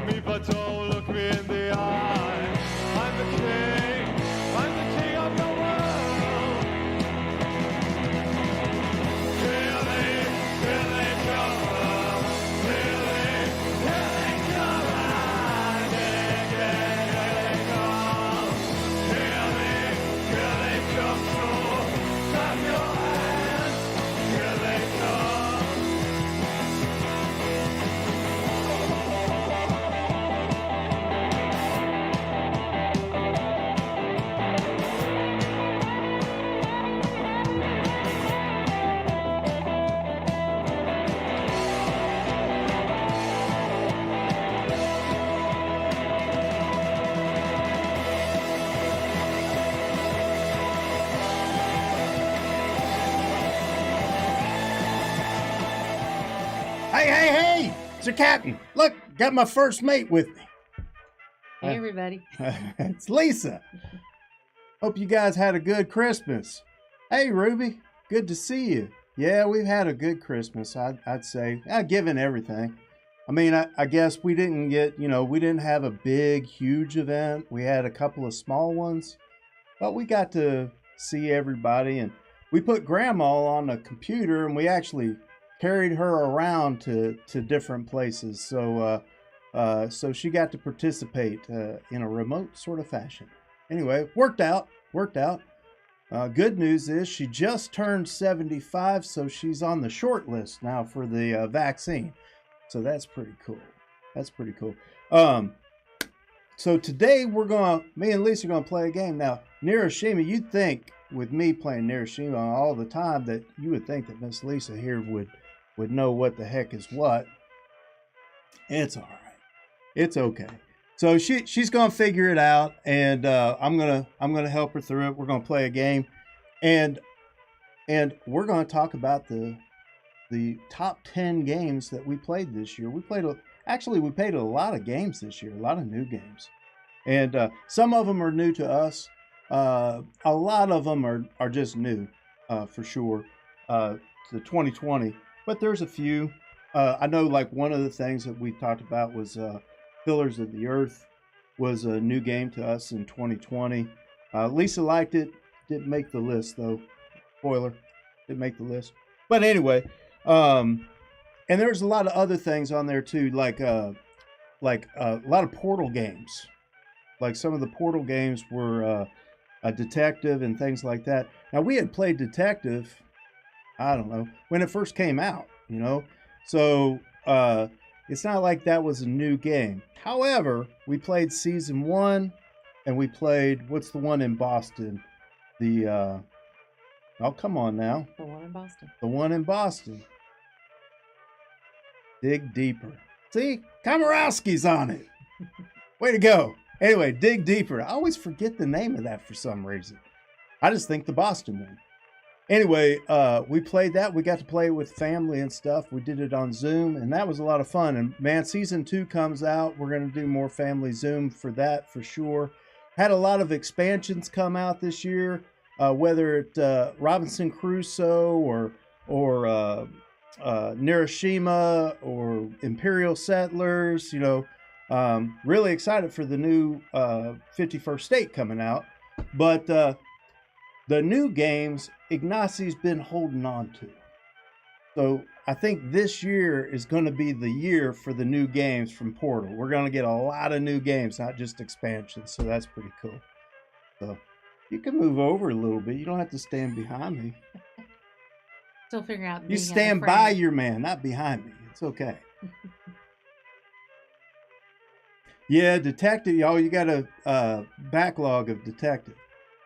me, but don't look me in the eye. I'm the king of the world. Here they come, here they come, here they come, here they come, so clap your hands, here they come. Hey, it's the captain. Look, got my first mate with me. Hey, everybody. It's Lisa. Hope you guys had a good Christmas. Hey, Ruby, good to see you. Yeah, we've had a good Christmas, I'd say, given everything. I mean, I guess we didn't we didn't have a big, huge event. We had a couple of small ones, but we got to see everybody, and we put Grandma on a computer, and we actually carried her around to different places. So she got to participate in a remote sort of fashion. Anyway, worked out. Good news is she just turned 75, so she's on the short list now for the vaccine. So that's pretty cool. So today me and Lisa are gonna play a game. Now, Neuroshima, you'd think with me playing Neuroshima all the time that you would think that Miss Lisa here would know what the heck is what. It's all right. It's okay. So she's gonna figure it out, and I'm gonna help her through it. We're gonna play a game, and we're gonna talk about the top 10 games that we played this year. We played a lot of games this year, a lot of new games, and some of them are new to us. A lot of them are just new, for sure, to 2020. But there's a few. I know, like, one of the things that we talked about was Pillars of the Earth was a new game to us in 2020. Lisa liked it. Didn't make the list, though. Spoiler, didn't make the list. But anyway, and there's a lot of other things on there, too, like a lot of Portal games. Like, some of the Portal games were a detective and things like that. Now, we had played detective, I don't know, when it first came out, so it's not like that was a new game. However, we played season 1, and we played, what's the one in Boston? Oh, come on now. The one in Boston. The one in Boston. Dig Deeper. See, Komorowski's on it. Way to go. Anyway, Dig Deeper. I always forget the name of that for some reason. I just think the Boston one. Anyway, we played that. We got to play it with family and stuff. We did it on Zoom, and that was a lot of fun. And man, season 2 comes out. We're going to do more family Zoom for that for sure. Had a lot of expansions come out this year, whether it Robinson Crusoe or Neuroshima or Imperial Settlers. Really excited for the new 51st State coming out, but the new games, Ignacio's been holding on to. So I think this year is going to be the year for the new games from Portal. We're going to get a lot of new games, not just expansions. So that's pretty cool. So you can move over a little bit. You don't have to stand behind me. Still figuring out. You stand by your man, not behind me. It's okay. Yeah, Detective, y'all, you got a backlog of Detective.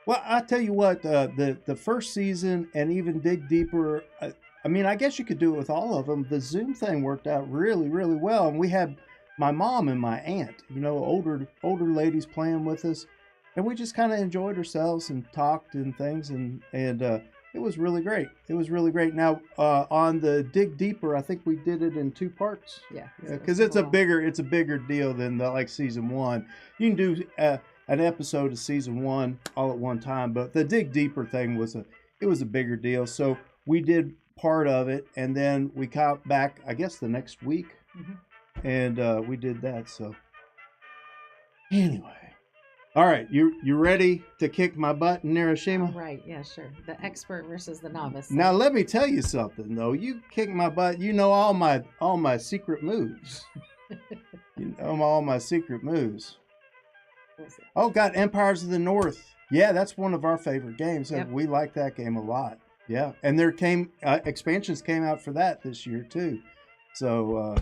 Well, I tell you what, the first season and even Dig Deeper, I mean, I guess you could do it with all of them. The Zoom thing worked out really, really well. And we had my mom and my aunt, older ladies playing with us. And we just kind of enjoyed ourselves and talked and things. And it was really great. It was really great. Now, on the Dig Deeper, I think we did it in 2 parts. Yeah. Because it's a bigger deal than like season 1. You can do an episode of season 1 all at one time, but the Dig Deeper thing was a bigger deal. So we did part of it, and then we got back, I guess, the next week, and we did that. So Anyway. All right, you ready to kick my butt in Neuroshima? Right, yeah, sure. The expert versus the novice. Now let me tell you something though. You kick my butt, you know all my secret moves. You know all my secret moves. Oh, got Empires of the North. Yeah, that's one of our favorite games. Yep. We like that game a lot. Yeah, and there came expansions came out for that this year too. So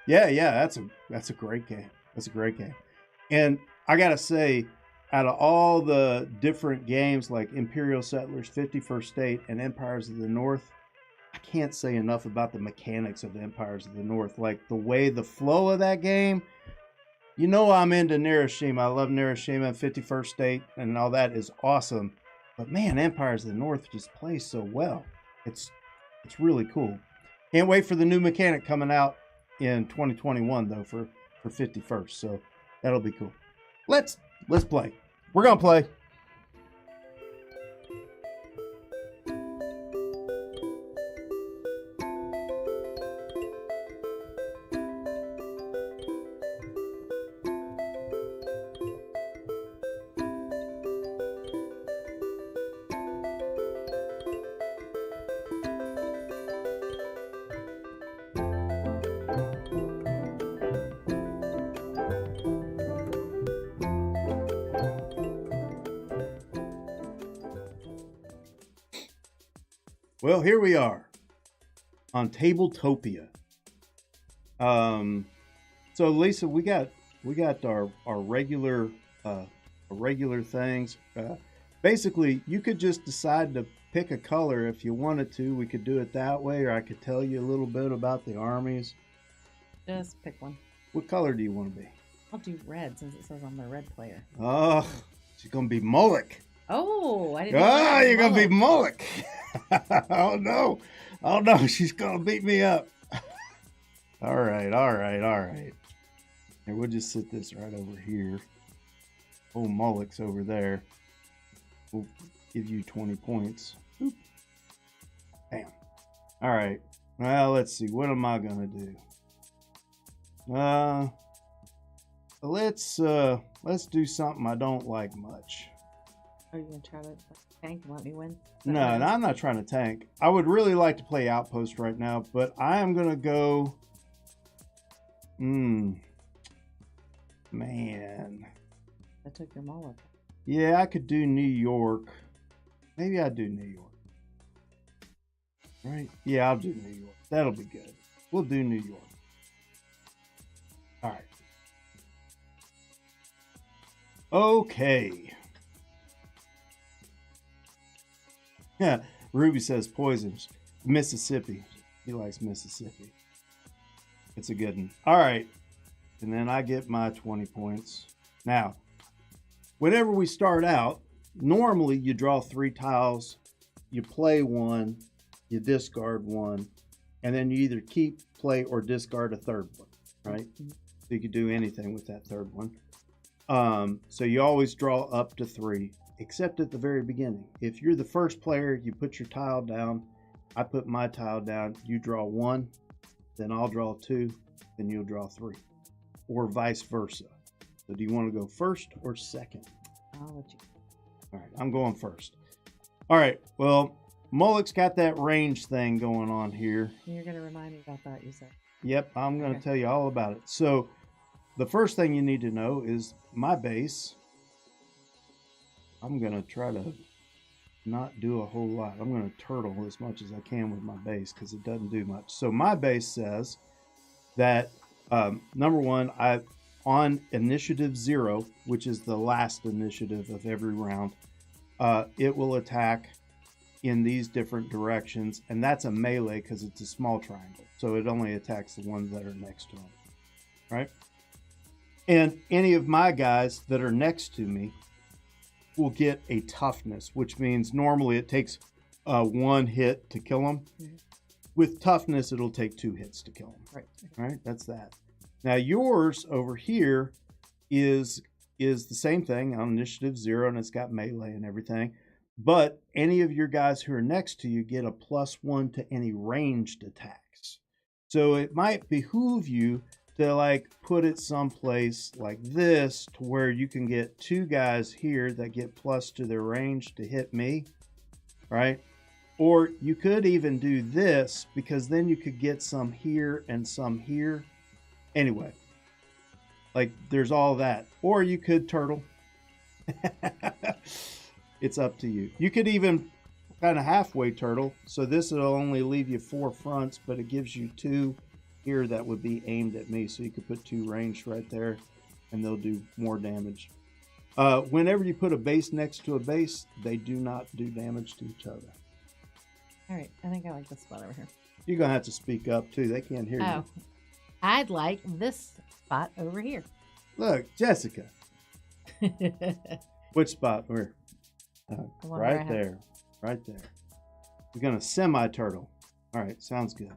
yeah, that's a great game. That's a great game. And I gotta say, out of all the different games like Imperial Settlers, 51st State, and Empires of the North, I can't say enough about the mechanics of Empires of the North. Like the way the flow of that game. You know I'm into Neuroshima. I love Neuroshima and 51st State and all that is awesome. But man, Empires of the North just plays so well. It's really cool. Can't wait for the new mechanic coming out in 2021 though for 51st. So that'll be cool. Let's play. We're gonna play. Well, here we are on Tabletopia. So Lisa, we got our regular things. Basically, you could just decide to pick a color if you wanted to. We could do it that way, or I could tell you a little bit about the armies. Just pick one. What color do you want to be? I'll do red since it says I'm the red player. Oh, she's gonna be Moloch. Oh, I didn't know. Oh, you're gonna be Moloch. Oh no, she's gonna beat me up. All right. Here, we'll just sit this right over here. Oh, Moloch's over there. We'll give you 20 points. Oop. Bam. All right. Well, let's see. What am I gonna do? Let's do something I don't like much. Are you gonna try to tank and let me win? No, I'm not trying to tank. I would really like to play Outpost right now, but I am gonna go. Man. I took your Moloch. Yeah, I could do New York. Maybe I do New York. Right? Yeah, I'll do New York. That'll be good. We'll do New York. All right. Okay. Yeah, Ruby says poisons. Mississippi. He likes Mississippi. It's a good one. All right. And then I get my 20 points. Now, whenever we start out, normally you draw 3 tiles, you play one, you discard one, and then you either keep, play, or discard a third one, right? So you could do anything with that third one. So you always draw up to 3, except at the very beginning. If you're the first player, you put your tile down, I put my tile down, you draw 1, then I'll draw 2, then you'll draw 3, or vice versa. So do you want to go first or second? I'll let you. All right, I'm going first. All right, well, Moloch's got that range thing going on here. You're going to remind me about that, you said. Yep, I'm going to tell you all about it. So the first thing you need to know is my base. I'm going to try to not do a whole lot. I'm going to turtle as much as I can with my base because it doesn't do much. So my base says that, number one, on initiative 0, which is the last initiative of every round, it will attack in these different directions, and that's a melee because it's a small triangle, so it only attacks the ones that are next to them, right? And any of my guys that are next to me will get a toughness, which means normally it takes 1 hit to kill them. Mm-hmm. With toughness, it'll take 2 hits to kill them. Right, that's that. Now yours over here is the same thing on initiative 0, and it's got melee and everything. But any of your guys who are next to you get a +1 to any ranged attacks. So it might behoove you to like put it someplace like this to where you can get 2 guys here that get plus to their range to hit me, right? Or you could even do this, because then you could get some here and some here. Anyway, like there's all that. Or you could turtle. It's up to you. You could even kind of halfway turtle. So this will only leave you 4 fronts, but it gives you 2 here that would be aimed at me. So you could put 2 ranged right there and they'll do more damage. Whenever you put a base next to a base, they do not do damage to each other. All right, I think I like this spot over here. You're going to have to speak up too. They can't hear Oh, you. I'd like this spot over here. Look, Jessica. Which spot? Where? one where I Right have- there. Right there. We're going to semi-turtle. All right, sounds good.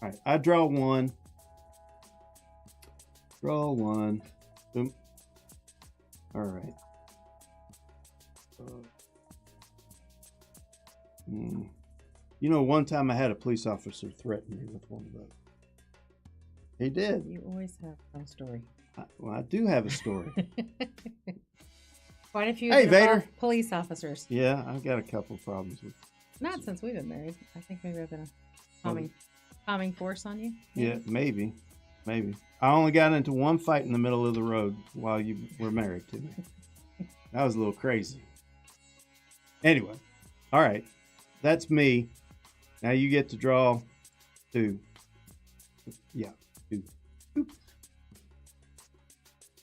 All right, I draw 1. Draw 1. Boom. All right. You know, one time I had a police officer threaten me with one of those. He did. You always have some story. Well, I do have a story. Quite a few Hey, that involve Vader. police officers. Yeah, I've got a couple problems with. Not since we've been married. I think maybe I've been a calming force on you. Yeah, maybe. I only got into one fight in the middle of the road while you were married to me. That was a little crazy. Anyway, all right, that's me. Now you get to draw 2. Yeah, 2. Boop.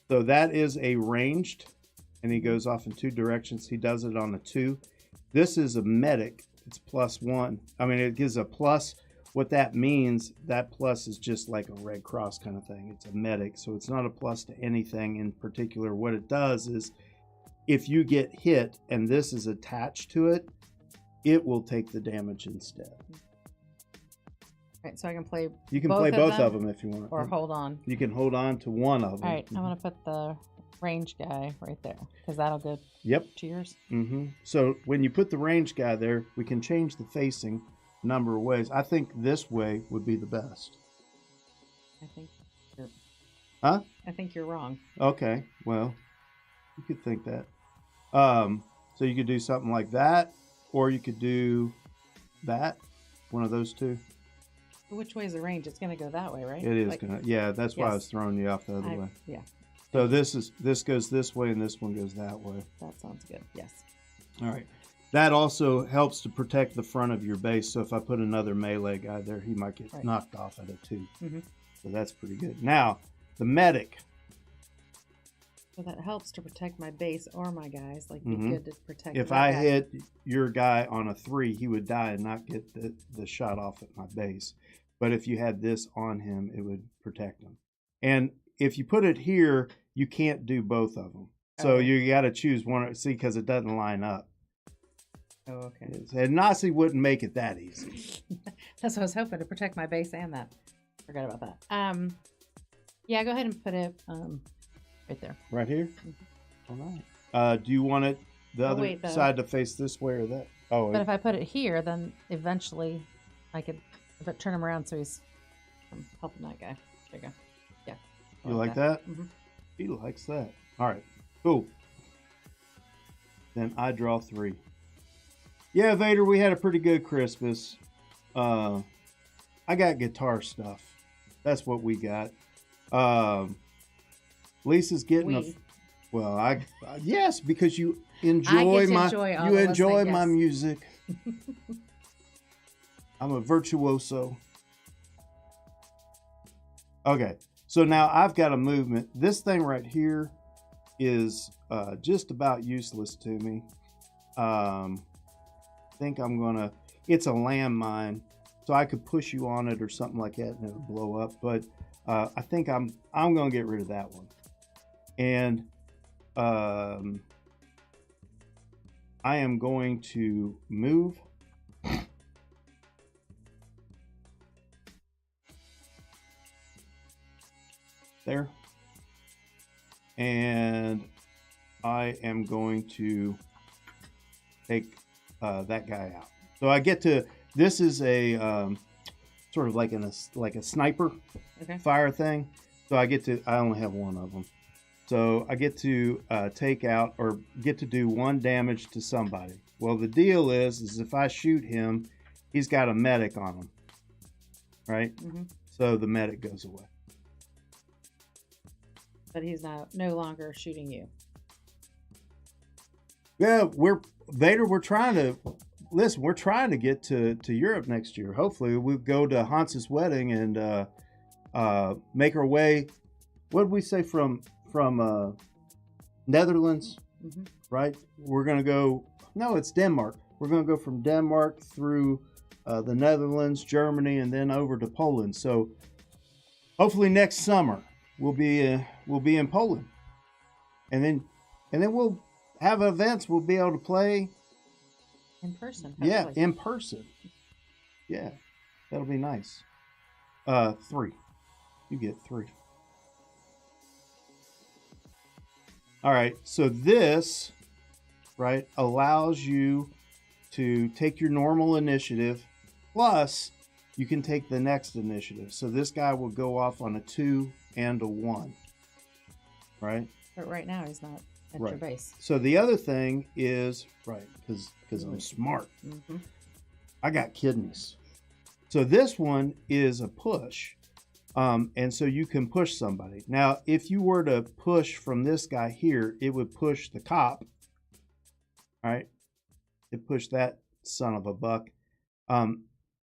So that is a ranged, and he goes off in 2 directions. He does it on a 2. This is a medic. It's +1. I mean, it gives a plus. What that means, that plus is just like a Red Cross kind of thing. It's a medic, so it's not a plus to anything in particular. What it does is, if you get hit and this is attached to it, it will take the damage instead. Right, so I can play You can Both play of both them? of them if you want. or hold on. You can hold on to one of them. All right, I'm going to put the range guy right there because that'll go Yep. to yours. So when you put the range guy there, we can change the facing a number of ways. I think this way would be the best. I think you're. Huh? I think you're wrong. Okay. Well, you could think that. So you could do something like that, or you could do that. One of those 2. Which way is the range? It's going to go that way, right? It is Like, gonna. Yeah, that's why I Yes. was throwing you off the other way. Yeah, So this goes this way, and this one goes that way. that sounds good. Yes. All right. That also helps to protect the front of your base. So if I put another melee guy there, he might get Right. knocked off at a 2. Mhm. So that's pretty good. Now, the medic. So that helps to protect my base or my guys. Like, Mhm. be good to protect. If that I guy. hit your guy on a 3, he would die and not get the shot off at my base. But if you had this on him, it would protect him. And if you put it here, you can't do both of them. So Okay. you got to choose one. See, because it doesn't line up. Oh, okay. And Nazi wouldn't make it that easy. That's what I was hoping to protect my base and that. Forgot about that. Yeah, go ahead and put it right there. Right here? All right. Do you want it the Oh, other wait, the- side to face this way or that? Oh, But if I put it here, then eventually I could turn him around so he's helping that guy. There you go. Yeah. I you like that? Mhm. He likes that. All right. Cool. Then I draw 3. Yeah, Vader, we had a pretty good Christmas. I got guitar stuff. That's what we got. Lisa's getting We. well, yes, because you enjoy I get to my enjoy all you the enjoy listening, my yes. music. I'm a virtuoso. Okay, so now I've got a movement. This thing right here is just about useless to me. Think I'm gonna. It's a landmine, so I could push you on it or something like that, and it would blow up. But I think I'm gonna get rid of that one, and I am going to move. There. And I am going to take that guy out. So I get to, this is a sort of like a sniper Okay. fire thing. So I only have one of them. So I get to take out or get to do 1 damage to somebody. Well, the deal is if I shoot him, he's got a medic on him, right? Mm-hmm. So the medic goes away. But he's no longer shooting you. Yeah, we're trying to get to Europe next year. Hopefully we'll go to Hans's wedding and make our way. What did we say from Netherlands, Mm-hmm. right? We're gonna go. No, it's Denmark. We're gonna go from Denmark through the Netherlands, Germany, and then over to Poland. So hopefully next summer we'll be in Poland, and then we'll have events. We'll be able to play In person. Yeah, hopefully. in person. Yeah, that'll be nice. 3. You get 3. All right, so this, right, allows you to take your normal initiative, plus you can take the next initiative. So this guy will go off on a 2 and a 1, right? But right now he's not at your Right. base. So the other thing is, right, because I'm smart. Mm-hmm. I got kidneys. So this one is a push. And so you can push somebody. Now, if you were to push from this guy here, it would push the cop. All right. It pushed that son of a buck.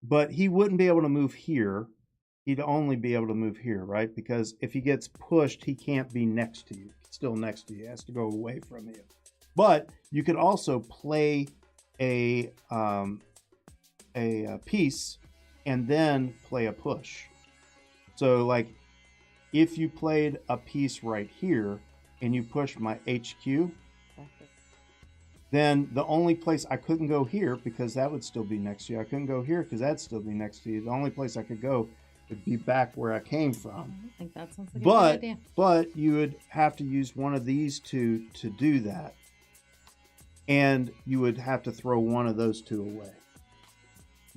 But he wouldn't be able to move here. He'd only be able to move here, right? Because if he gets pushed, he can't be next to you. Still next to you. He has to go away from you. But you could also play a piece and then play a push. So like if you played a piece right here and you pushed my HQ, then the only place I couldn't go here because that would still be next to you. I couldn't go here because that'd still be next to you. The only place I could go would be back where I came from. I think that sounds like a good idea. But you would have to use one of these two to do that. And you would have to throw one of those 2 away.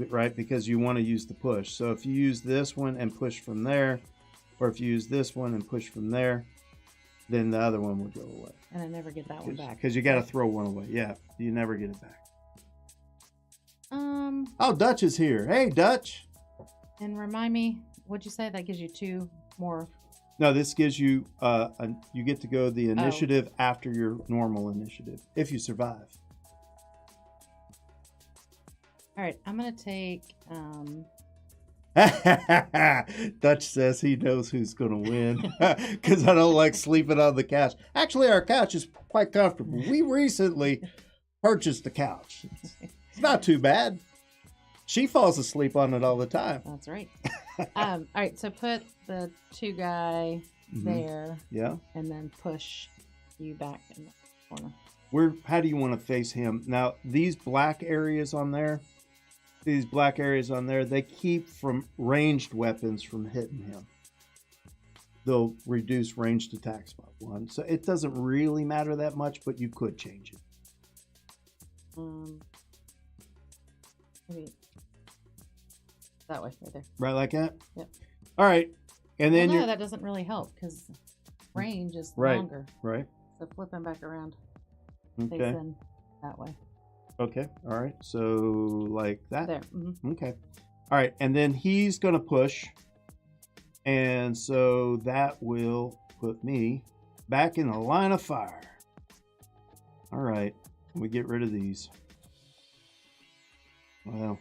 Right? Because you want to use the push. So if you use this one and push from there, or if you use this one and push from there, then the other one will go away. And I never get that one back. Because you got to throw one away. Yeah, you never get it back. Oh, Dutch is here. Hey, Dutch. And remind me, what'd you say? That gives you 2 more. No, this gives you you get to go the initiative after your normal initiative if you survive. All right, I'm gonna take. Dutch says he knows who's going to win because I don't like sleeping on the couch. Actually, our couch is quite comfortable. We recently purchased a couch. It's not too bad. She falls asleep on it all the time. That's right. All right, so put the 2 guy there. Yeah. And then push you back in the corner. How do you want to face him? Now, these black areas on there, they keep from ranged weapons from hitting him. They'll reduce ranged attacks by 1. So it doesn't really matter that much, but you could change it. Maybe that way, right there. Right like that? Yep. All right. And then no, that doesn't really help because range is longer. Right. So flip him back around. Okay. Facing that way. Okay. All right. So like that. There. Mm-hmm. Okay. All right. And then he's going to push. And so that will put me back in the line of fire. All right. We get rid of these. Well,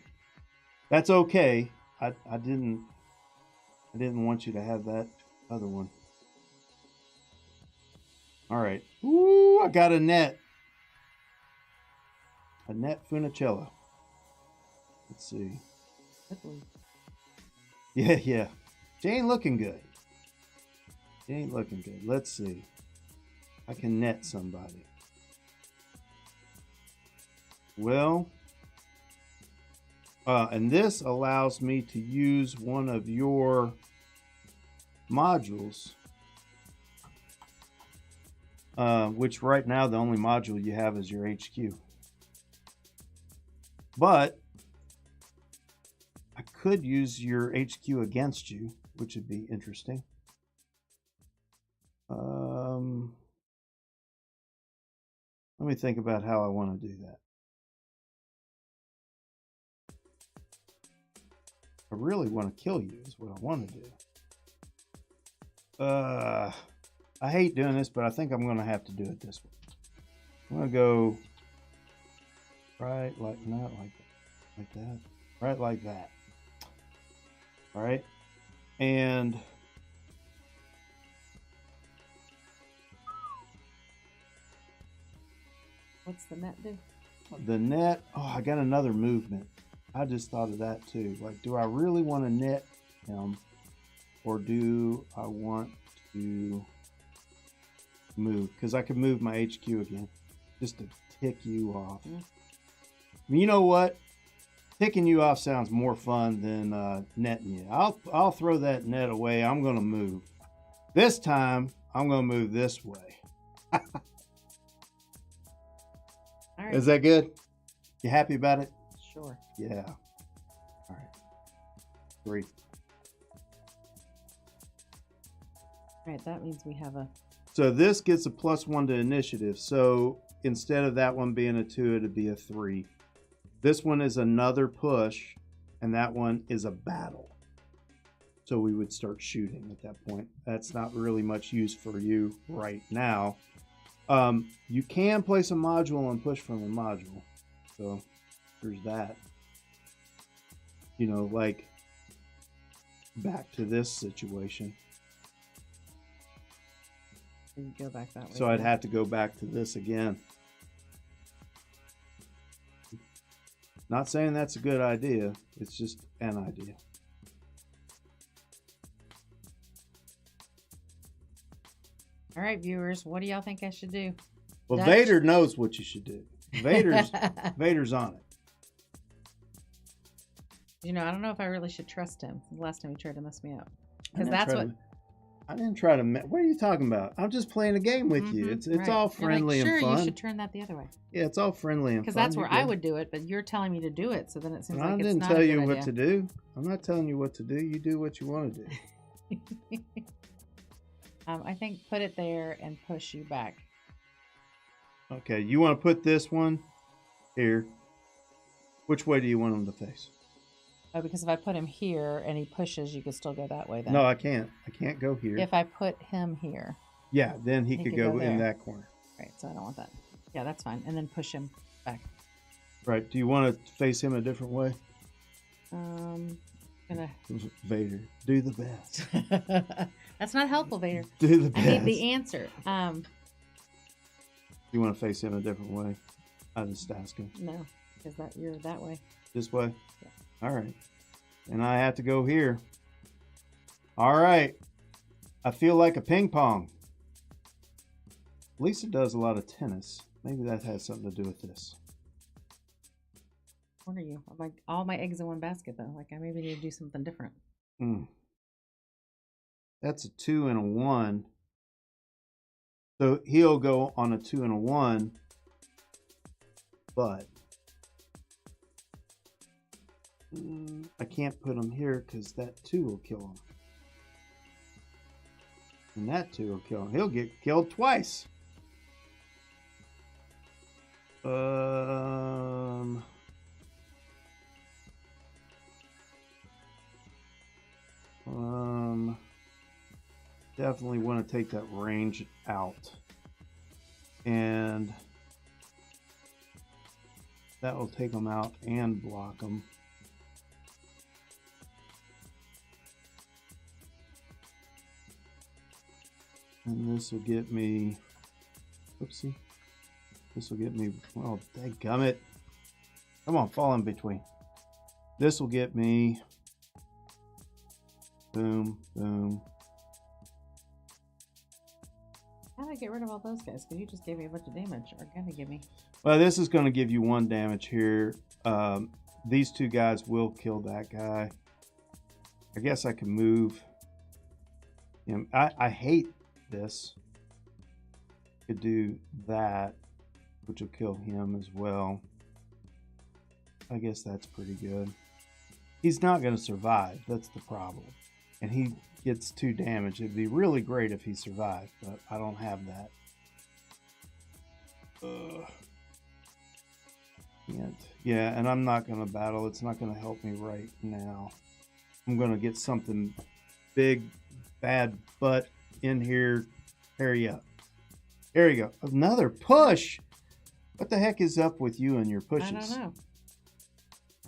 that's okay. I didn't want you to have that other one. All right. Ooh, I got a net. A net Funicello. Let's see. Yeah. She ain't looking good. Let's see. I can net somebody. Well, and this allows me to use one of your modules, which right now the only module you have is your HQ. But I could use your HQ against you, which would be interesting. Let me think about how I want to do that. I really want to kill you is what I want to do. I hate doing this, but I think I'm going to have to do it this way. I'm going to go right like, not like that, like that, right like that. All right. And What's the net do? the net, oh, I got another movement. I just thought of that too. Like, do I really want to net him, or do I want to move? Because I could move my HQ again just to tick you off. Mm. You know what? Ticking you off sounds more fun than netting you. I'll throw that net away. I'm going to move. This time, I'm going to move this way. All right. Is that good? You happy about it? Sure. Yeah. All right. 3. All right, that means we have a... So this gets a +1 to initiative. So instead of that one being a 2, it'd be a 3. This one is another push, and that one is a battle. So we would start shooting at that point. That's not really much use for you right now. You can place a module and push from a module. So there's that. You know, like back to this situation. You go back that way. So I'd have to go back to this again. Not saying that's a good idea. It's just an idea. All right, viewers, what do y'all think I should do? Well, Dutch? Vader knows what you should do. Vader's on it. You know, I don't know if I really should trust him. The last time he tried to mess me up. I Because didn't that's try what... to- I didn't try to. What are you talking about? I'm just playing a game with you. It's right. all You're friendly like, and sure, fun. you should turn that the other way. Yeah, it's all friendly and fun. Because that's where You're I good. would do it, but you're telling me to do it, so then it seems I like it's didn't not tell a you good what idea. to do. I'm not telling you what to do. You do what you want to do. I think put it there and push you back. Okay, you want to put this one here. Which way do you want him to face? Oh, because if I put him here and he pushes, you could still go that way then. No, I can't. I can't go here. If I put him here. Yeah, then he He could could go go in there. that corner. Right, so I don't want that. Yeah, that's fine. And then push him back. Right. Do you want to face him a different way? Gonna... Vader, do the best. That's not helpful, Vader. Do the I best. need the answer. You want to face him a different way? I was just asking. No, because that you're that way. This way? Yeah. All right. And I have to go here. All right. I feel like a ping pong. Lisa does a lot of tennis. Maybe that has something to do with this. What are you? I'm like all my eggs in one basket though. Like I maybe need to do something different. That's a 2 and a 1. So he'll go on a 2 and a 1. But I can't put him here because that 2 will kill him. And that 2 will kill him. He'll get killed twice. Definitely want to take that range out. And that will take them out and block them. And this will get me, oopsie, this will get me, well, dadgummit. Come on, fall in between. This will get me, boom, boom. How do I get rid of all those guys? Because you just gave me a bunch of damage. Or gonna give me. Well, this is going to give you 1 damage here. These 2 guys will kill that guy. I guess I can move him. I hate this. Could do that, which will kill him as well. I guess that's pretty good. He's not going to survive. That's the problem. And he gets 2 damage. It'd be really great if he survived, but I don't have that. Can't. Yeah, and I'm not going to battle. It's not going to help me right now. I'm going to get something big, bad butt in here. Hurry up. There you go. Another push. What the heck is up with you and your pushes? I don't know.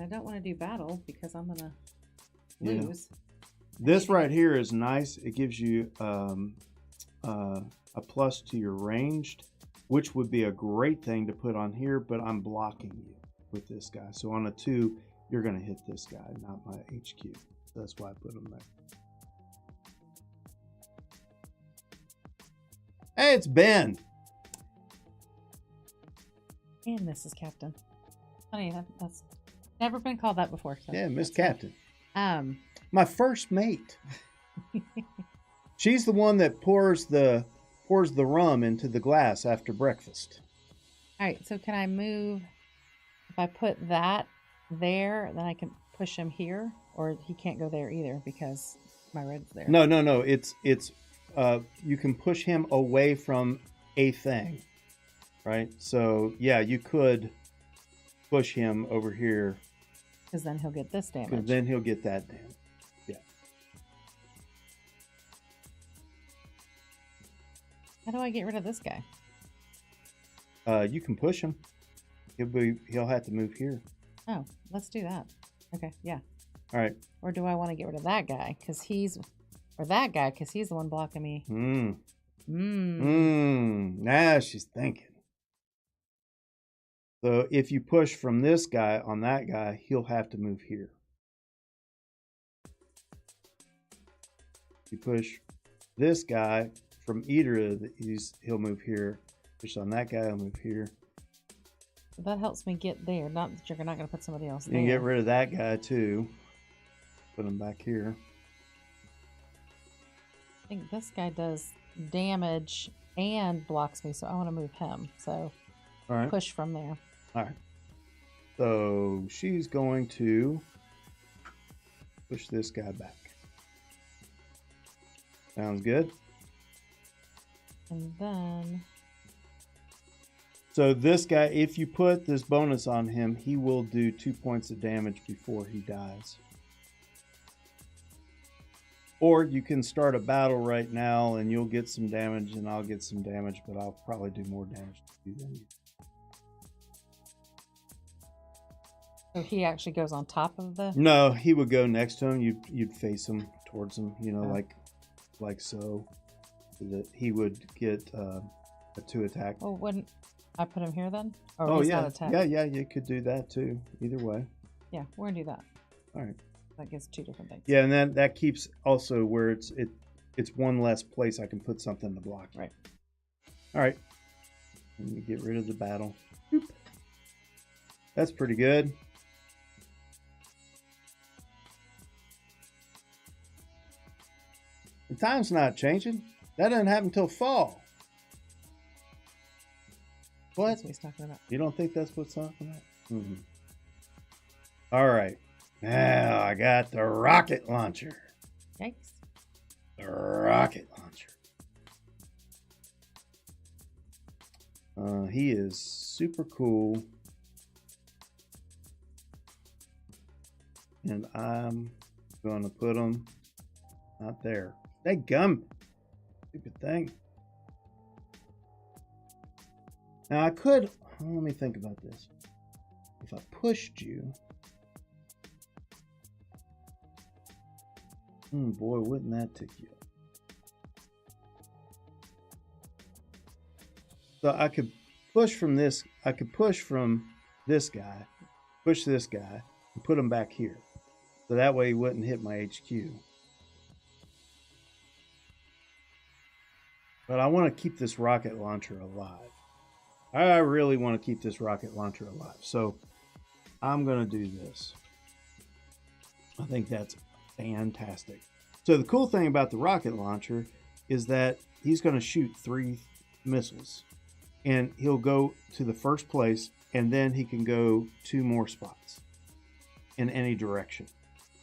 I don't want to do battle because I'm going to Yeah. lose. This right here is nice. It gives you a plus to your ranged, which would be a great thing to put on here, but I'm blocking you with this guy. So on a 2, you're going to hit this guy, not my HQ. That's why I put him there. Hey, it's Ben. And this is Captain. Funny, that's never been called that before. So Yeah, Miss that's Captain. fine. My first mate. She's the one that pours the rum into the glass after breakfast. All right, so can I move? If I put that there, then I can push him here, or he can't go there either because my red's there. No. It's you can push him away from a thing, right? So yeah, you could push him over here because then he'll get this damage. because then he'll get that damage. Yeah. How do I get rid of this guy? You can push him. He'll have to move here. Oh, let's do that. Okay, yeah. All right. Or do I want to get rid of that guy because that guy because he's the one blocking me? Now she's thinking. So if you push from this guy on that guy, he'll have to move here. You push this guy from either of these, he'll move here. Push on that guy, he'll move here. So that helps me get there. Not that you're not going to put somebody else You there. can get rid of that guy too. Put him back here. I think this guy does damage and blocks me, so I want to move him. So All right. push from there. All right. So she's going to push this guy back. Sounds good. And then So this guy, if you put this bonus on him, he will do 2 points of damage before he dies. Or you can start a battle right now and you'll get some damage and I'll get some damage, but I'll probably do more damage to you than you. so he actually goes on top of the. No, he would go next to him. You'd face him towards him, you know, Oh. like so that he would get a 2 attack. Oh, wouldn't I put him here then? Or Oh he's yeah, not attacked? yeah, you could do that too. Either way. Yeah, we're gonna do that. All right. That gives 2 different things. Yeah, and that keeps also where it's one less place I can put something to block. Right. All right. Let me get rid of the battle. Boop. That's pretty good. The time's not changing. That doesn't happen till fall. What? That's what he's talking about. You don't think that's what's talking about? Mm-hmm. All right. Now I got the rocket launcher. Yikes. The rocket launcher. He is super cool. And I'm going to put him not there. Hey, gum. Stupid thing. Now I could, let me think about this. If I pushed you, boy, wouldn't that tick you up? So I could push from this. I could push from this guy, push this guy, and put him back here. So that way he wouldn't hit my HQ. But I want to keep this rocket launcher alive. I really want to keep this rocket launcher alive. So I'm going to do this. I think that's fantastic. So the cool thing about the rocket launcher is that he's going to shoot 3 missiles. And he'll go to the first place, and then he can go 2 more spots in any direction.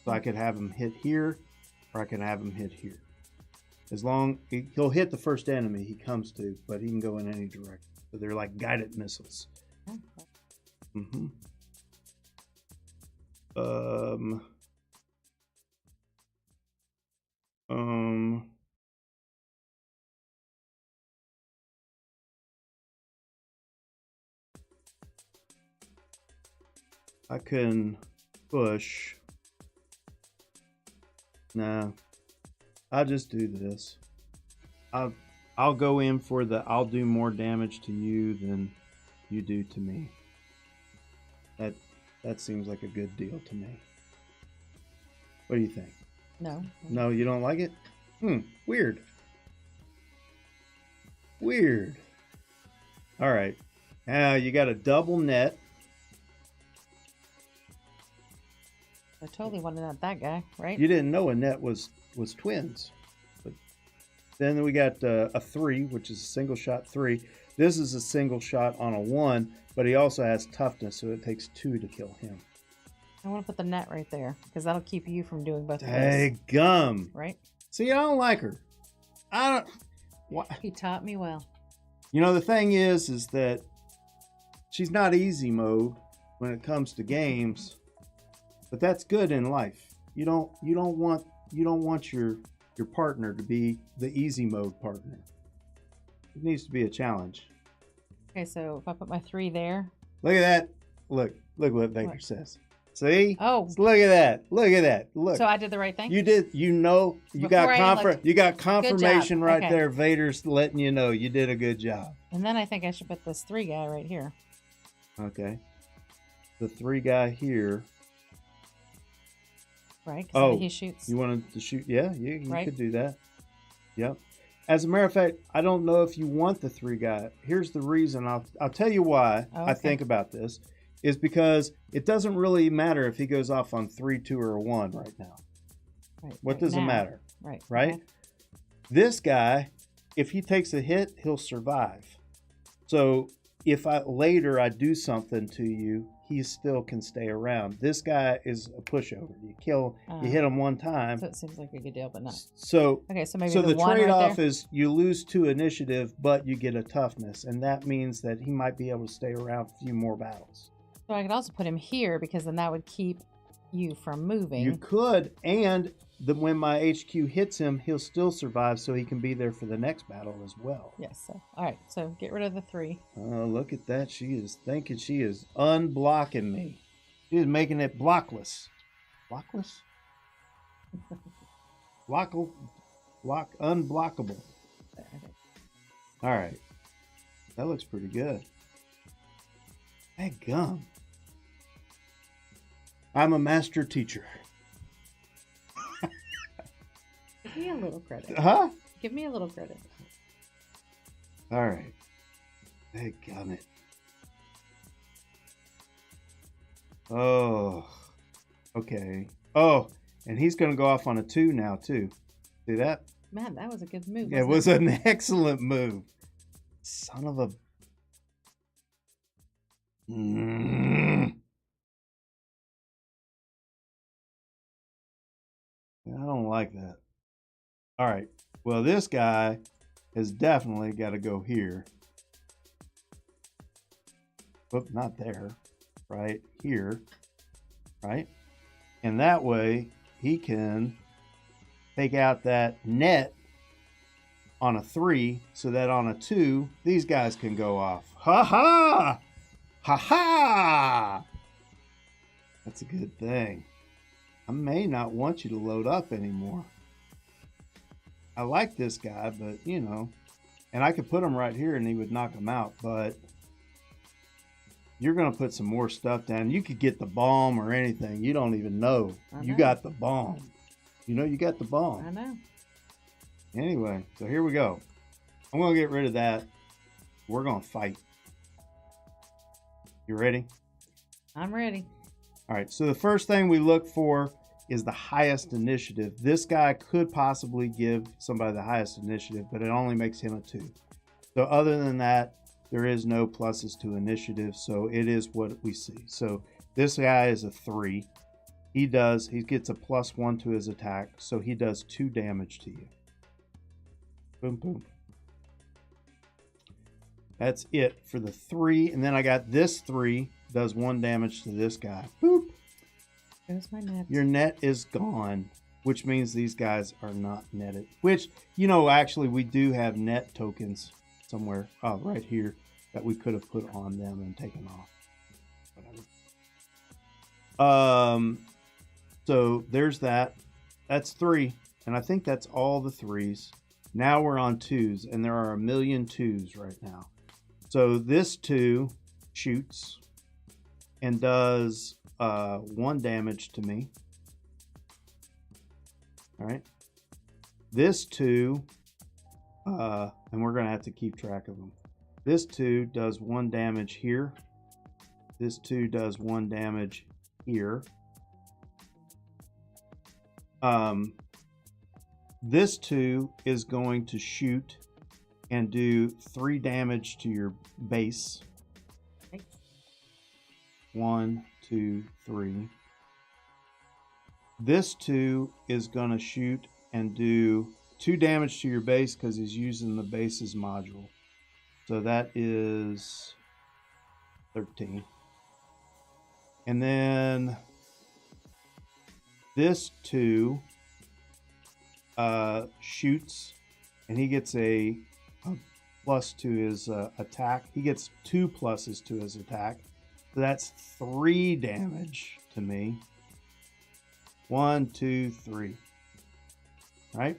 So I could have him hit here, or I could have him hit here. As long he'll hit the first enemy he comes to, but he can go in any direction. So they're like guided missiles. Mm-hmm. I can push. Nah, I'll just do this. I'll go in for the I'll do more damage to you than you do to me. That seems like a good deal to me. What do you think? No. No, you don't like it? Weird. Weird. All right. Now you got a double net. I totally wanted not that guy, right? You didn't know a net was twins. But then we got a 3, which is a single shot 3. This is a single shot on a 1, but he also has toughness, so it takes 2 to kill him. I want to put the net right there because that'll keep you from doing both of those. Hey, gum. Right? See, I don't like her. I don't. What? He taught me well. You know, the thing is that she's not easy mode when it comes to games, but that's good in life. You don't want your partner to be the easy mode partner. It needs to be a challenge. Okay, so if I put my 3 there. Look at that. Look what Vader says. See? Oh. Look at that. Look at that. Look. So I did the right thing? You did. You know, you got confirmation right Okay. there. Vader's letting you know you did a good job. And then I think I should put this 3 guy right here. Okay. The 3 guy here. Right? Oh, he shoots. You wanted to shoot? Yeah, you Right? could do that. Yep. As a matter of fact, I don't know if you want the 3 guy. Here's the reason. I'll tell you why I think about this. Is because it doesn't really matter if he goes off on 3, 2, or a 1 right now. Right, What does it matter? Right. Right? Okay. This guy, if he takes a hit, he'll survive. So if later I do something to you, he still can stay around. This guy is a pushover. You hit him one time. So it seems like a good deal, but not. So maybe the the 1 trade-off right there? is you lose 2 initiative, but you get a toughness, and that means that he might be able to stay around a few more battles. So I could also put him here because then that would keep you from moving. You could, and when my HQ hits him, he'll still survive, so he can be there for the next battle as well. Yes. So all right. So get rid of the 3. Oh, look at that. She is thinking she is unblocking me. She is making it blockless. Blockless? Unblockable. All right. That looks pretty good. Hey, gum. I'm a master teacher. Give me a little credit. Huh? Give me a little credit. All right. Hey, gum it. Oh. Okay. Oh, and he's going to go off on a 2 now, too. See that? Man, that was a good move. It was an excellent move. Son of a... I don't like that. All right. Well, this guy has definitely got to go here. But not there. Right here. Right? And that way he can take out that net on a 3 so that on a 2 these guys can go off. Ha ha! Ha ha! That's a good thing. I may not want you to load up anymore. I like this guy, but you know, and I could put him right here and he would knock him out, but you're going to put some more stuff down. You could get the bomb or anything. You don't even know. You got the bomb. You know you got the bomb. I know. Anyway, so here we go. I'm going to get rid of that. We're going to fight. You ready? I'm ready. All right, so the first thing we look for is the highest initiative. This guy could possibly give somebody the highest initiative, but it only makes him a 2. So other than that, there is no pluses to initiative, so it is what we see. So this guy is a 3. He gets a +1 to his attack, so he does 2 damage to you. Boom, boom. That's it for the 3. And then I got this 3 does 1 damage to this guy. Boop. There's my net. Your net is gone, which means these guys are not netted. Which, you know, actually we do have net tokens somewhere right here that we could have put on them and taken off. Whatever. So there's that. That's 3. And I think that's all the 3s. Now we're on 2s, and there are a million 2s right now. So this 2 shoots and does 1 damage to me. All right. This 2, and we're going to have to keep track of them. This 2 does 1 damage here. This 2 does 1 damage here. This 2 is going to shoot and do 3 damage to your base. 1, 2, 3. This 2 is going to shoot and do 2 damage to your base because he's using the base's module. So that is 13. And then this 2 shoots, and he gets a plus to his attack. He gets 2 pluses to his attack. So that's 3 damage to me. 1, 2, 3. Right?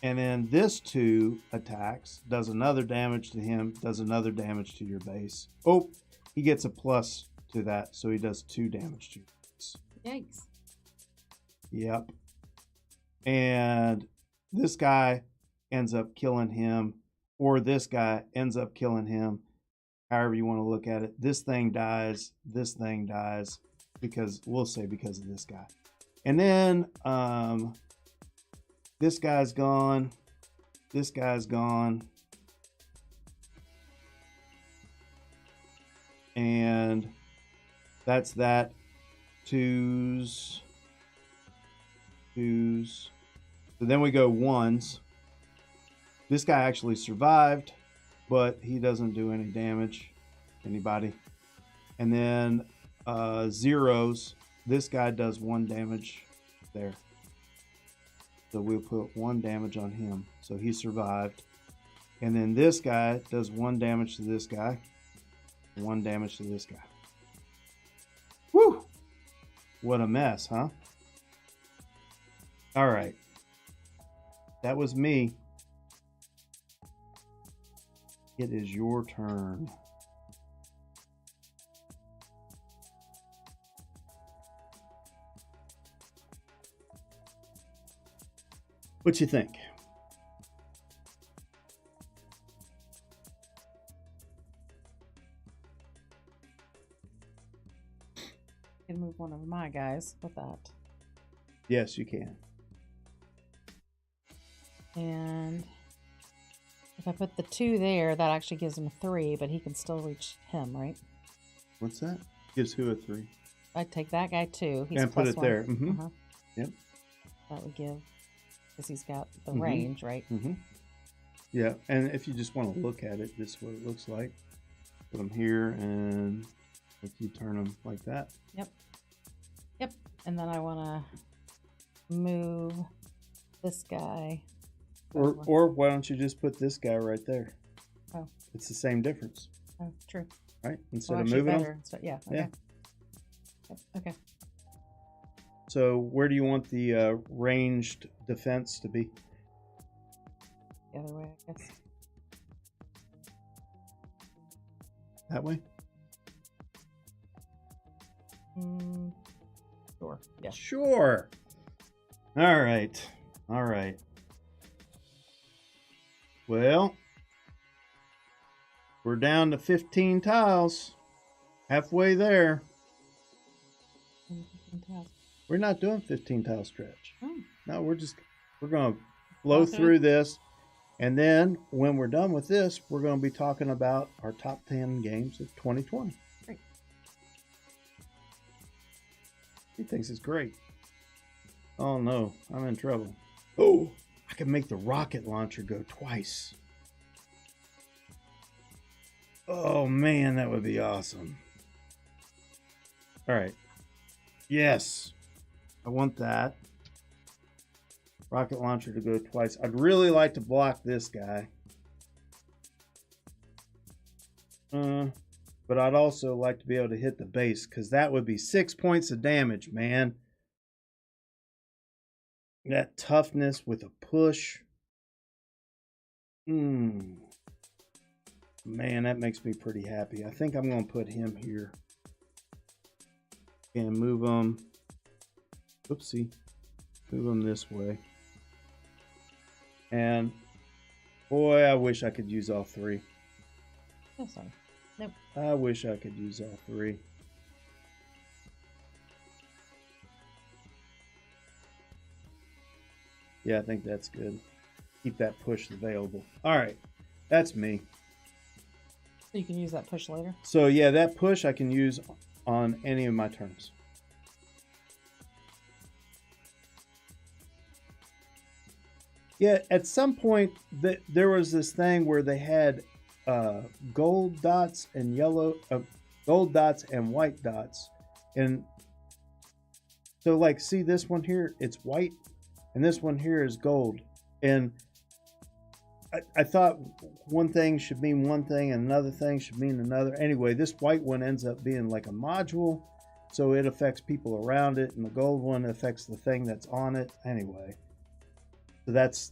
And then this 2 attacks, does another damage to him, does another damage to your base. Oh, he gets a plus to that, so he does 2 damage to your base. Yikes. Yep. And this guy ends up killing him, or this guy ends up killing him, however you want to look at it. This thing dies, because we'll say because of this guy. And then this guy's gone, this guy's gone, and that's that. 2s. So then we go 1s. This guy actually survived, but he doesn't do any damage to anybody. And then 0s. This guy does 1 damage there. So we'll put 1 damage on him. So he survived. And then this guy does 1 damage to this guy. 1 damage to this guy. Woo! What a mess, huh? All right. That was me. It is your turn. What you think? I can move one of my guys with that. Yes, you can. And if I put the 2 there, that actually gives him a 3, but he can still reach him, right? What's that? Gives who a 3? I take that guy 2. He's And put it +1. there. Mm-hmm. Uh-huh. Yep. That would give, because he's got the range, right? Mm-hmm. Yeah, and if you just want to look at it, this is what it looks like. Put them here, and if you turn them like that. Yep. Yep. And then I want to move this guy. Or why don't you just put this guy right there? Oh. It's the same difference. Oh, true. Right? Instead Well, of actually moving better. them. So, yeah. Okay. Yeah. Yep, okay. So where do you want the ranged defense to be? The other way, I guess. That way? Sure. Yeah. Sure. All right. All right. Well, we're down to 15 tiles. Halfway there. We're not doing 15 tile stretch. Oh. No, we're going to blow through this. And then when we're done with this, we're going to be talking about our top 10 games of 2020. Great. He thinks it's great. Oh no, I'm in trouble. Oh, I can make the rocket launcher go twice. Oh man, that would be awesome. All right. Yes. I want that. Rocket launcher to go twice. I'd really like to block this guy. But I'd also like to be able to hit the base, because that would be 6 points of damage, man. That toughness with a push. Man, that makes me pretty happy. I think I'm going to put him here. And move him. Oopsie. Move him this way. And boy, I wish I could use all three. Oh, sorry. Nope. I wish I could use all three. Yeah, I think that's good. Keep that push available. All right, that's me. So you can use that push later? So yeah, that push I can use on any of my turns. Yeah, at some point there was this thing where they had gold dots and gold dots and white dots, and so like, see this one here, it's white, and this one here is gold, and I thought one thing should mean one thing and another thing should mean another. Anyway, this white one ends up being like a module, so it affects people around it, and the gold one affects the thing that's on it. Anyway, so that's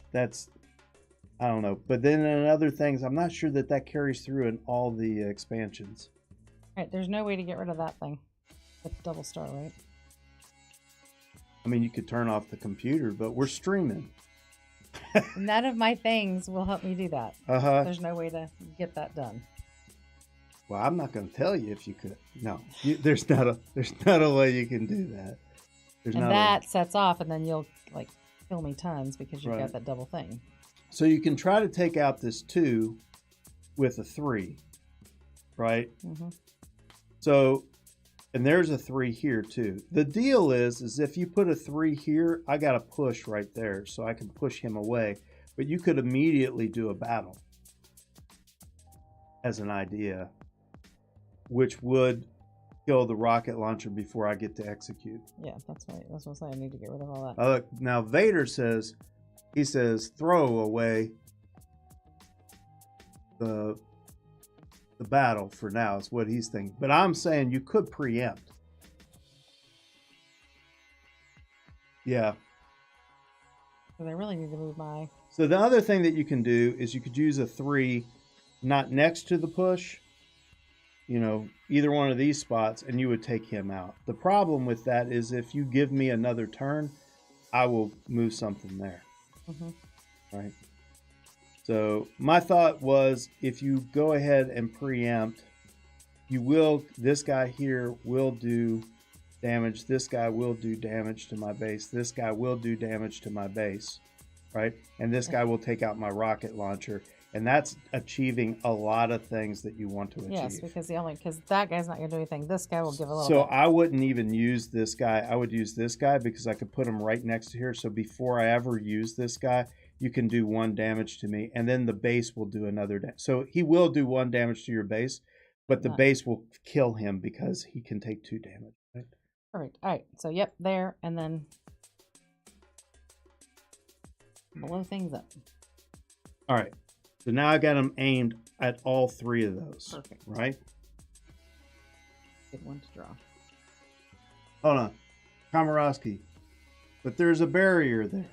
I don't know. But then in other things, I'm not sure that carries through in all the expansions. All right, there's no way to get rid of that thing with double star, right? I mean, you could turn off the computer, but we're streaming. None of my things will help me do that. There's no way to get that done. Well, I'm not going to tell you if you could. No, there's not a way you can do that. And that sets off, and then you'll like kill me tons because you've got that double thing. So you can try to take out this 2 with a 3, right? Mm-hmm. So, and there's a 3 here too. The deal is if you put a 3 here, I got to push right there, so I can push him away. But you could immediately do a battle as an idea, which would kill the rocket launcher before I get to execute. Yeah, that's right. That's what I'm saying. I need to get rid of all that. Look, now Vader says, he says, throw away the battle for now, is what he's thinking. But I'm saying you could preempt. Yeah. Because I really need to move my... So the other thing that you can do is you could use a 3 not next to the push, you know, either one of these spots, and you would take him out. The problem with that is if you give me another turn, I will move something there. Mm-hmm. Right. So my thought was, if you go ahead and preempt, this guy here will do damage. This guy will do damage to my base. This guy will do damage to my base. Right. And this guy will take out my rocket launcher. And that's achieving a lot of things that you want to achieve. Yes, because that guy's not going to do anything. This guy will give a little So bit. I wouldn't even use this guy. I would use this guy because I could put him right next to here. So before I ever use this guy, you can do 1 damage to me. And then the base will do another damage. So he will do 1 damage to your base, but the base will kill him because he can take 2 damage. Right? Perfect. All right. So, yep, there. And then blow things up. All right. So now I got them aimed at all 3 of those. Perfect. Right? Good one to draw. Hold on. Komarowski. But there's a barrier there.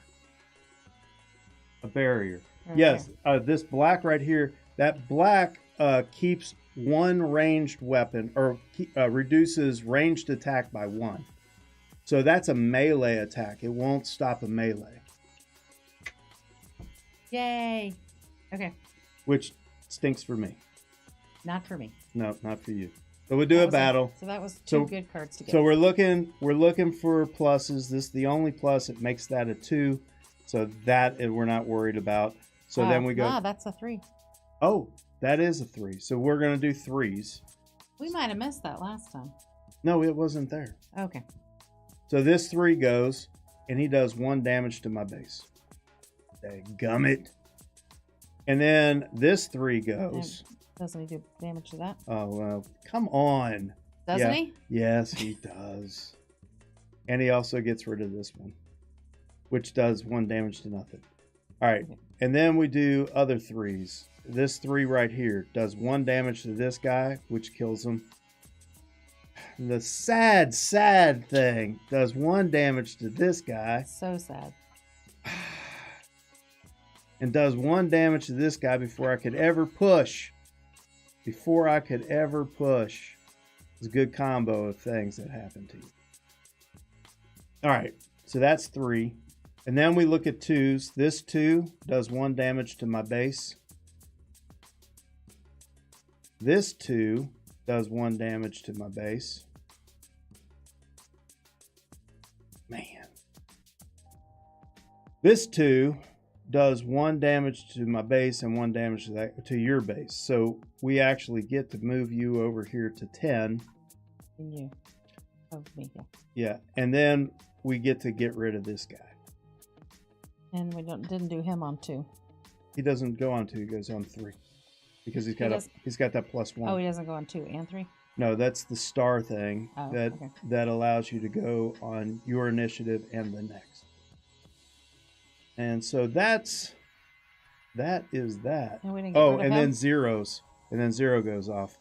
A barrier. Right. Yes. This black right here, that black keeps 1 ranged weapon, or reduces ranged attack by 1. So that's a melee attack. It won't stop a melee. Yay. Okay. Which stinks for me. Not for me. No, not for you. So we'll do a battle. So that was 2 good cards to get. So we're looking for pluses. This is the only plus. It makes that a 2. So that we're not worried about. So then we go. That's a 3. Oh, that is a 3. So we're going to do 3s. We might have missed that last time. No, it wasn't there. Okay. So this 3 goes, and he does 1 damage to my base. Gummit. And then this 3 goes. Doesn't he do damage to that? Oh, well, come on. Doesn't he? Yes, he does. And he also gets rid of this one, which does 1 damage to nothing. All right. Okay. And then we do other 3s. This 3 right here does 1 damage to this guy, which kills him. The sad thing does 1 damage to this guy. So sad. And does 1 damage to this guy before I could ever push. It's a good combo of things that happen to you. All right, so that's 3. And then we look at 2s. This 2 does 1 damage to my base. This 2 does 1 damage to my base. Man. This 2 does 1 damage to my base and 1 damage to your base. So we actually get to move you over here to 10. And you. Of me, yeah. Yeah, and then we get to get rid of this guy. And we didn't do him on 2. He doesn't go on 2, he goes on 3. Because he's got that +1. Oh, he doesn't go on 2 and 3? No, that's the star thing okay. that allows you to go on your initiative and the next. And so that is that. And we didn't get rid of and him? then zeros. And then 0 goes off.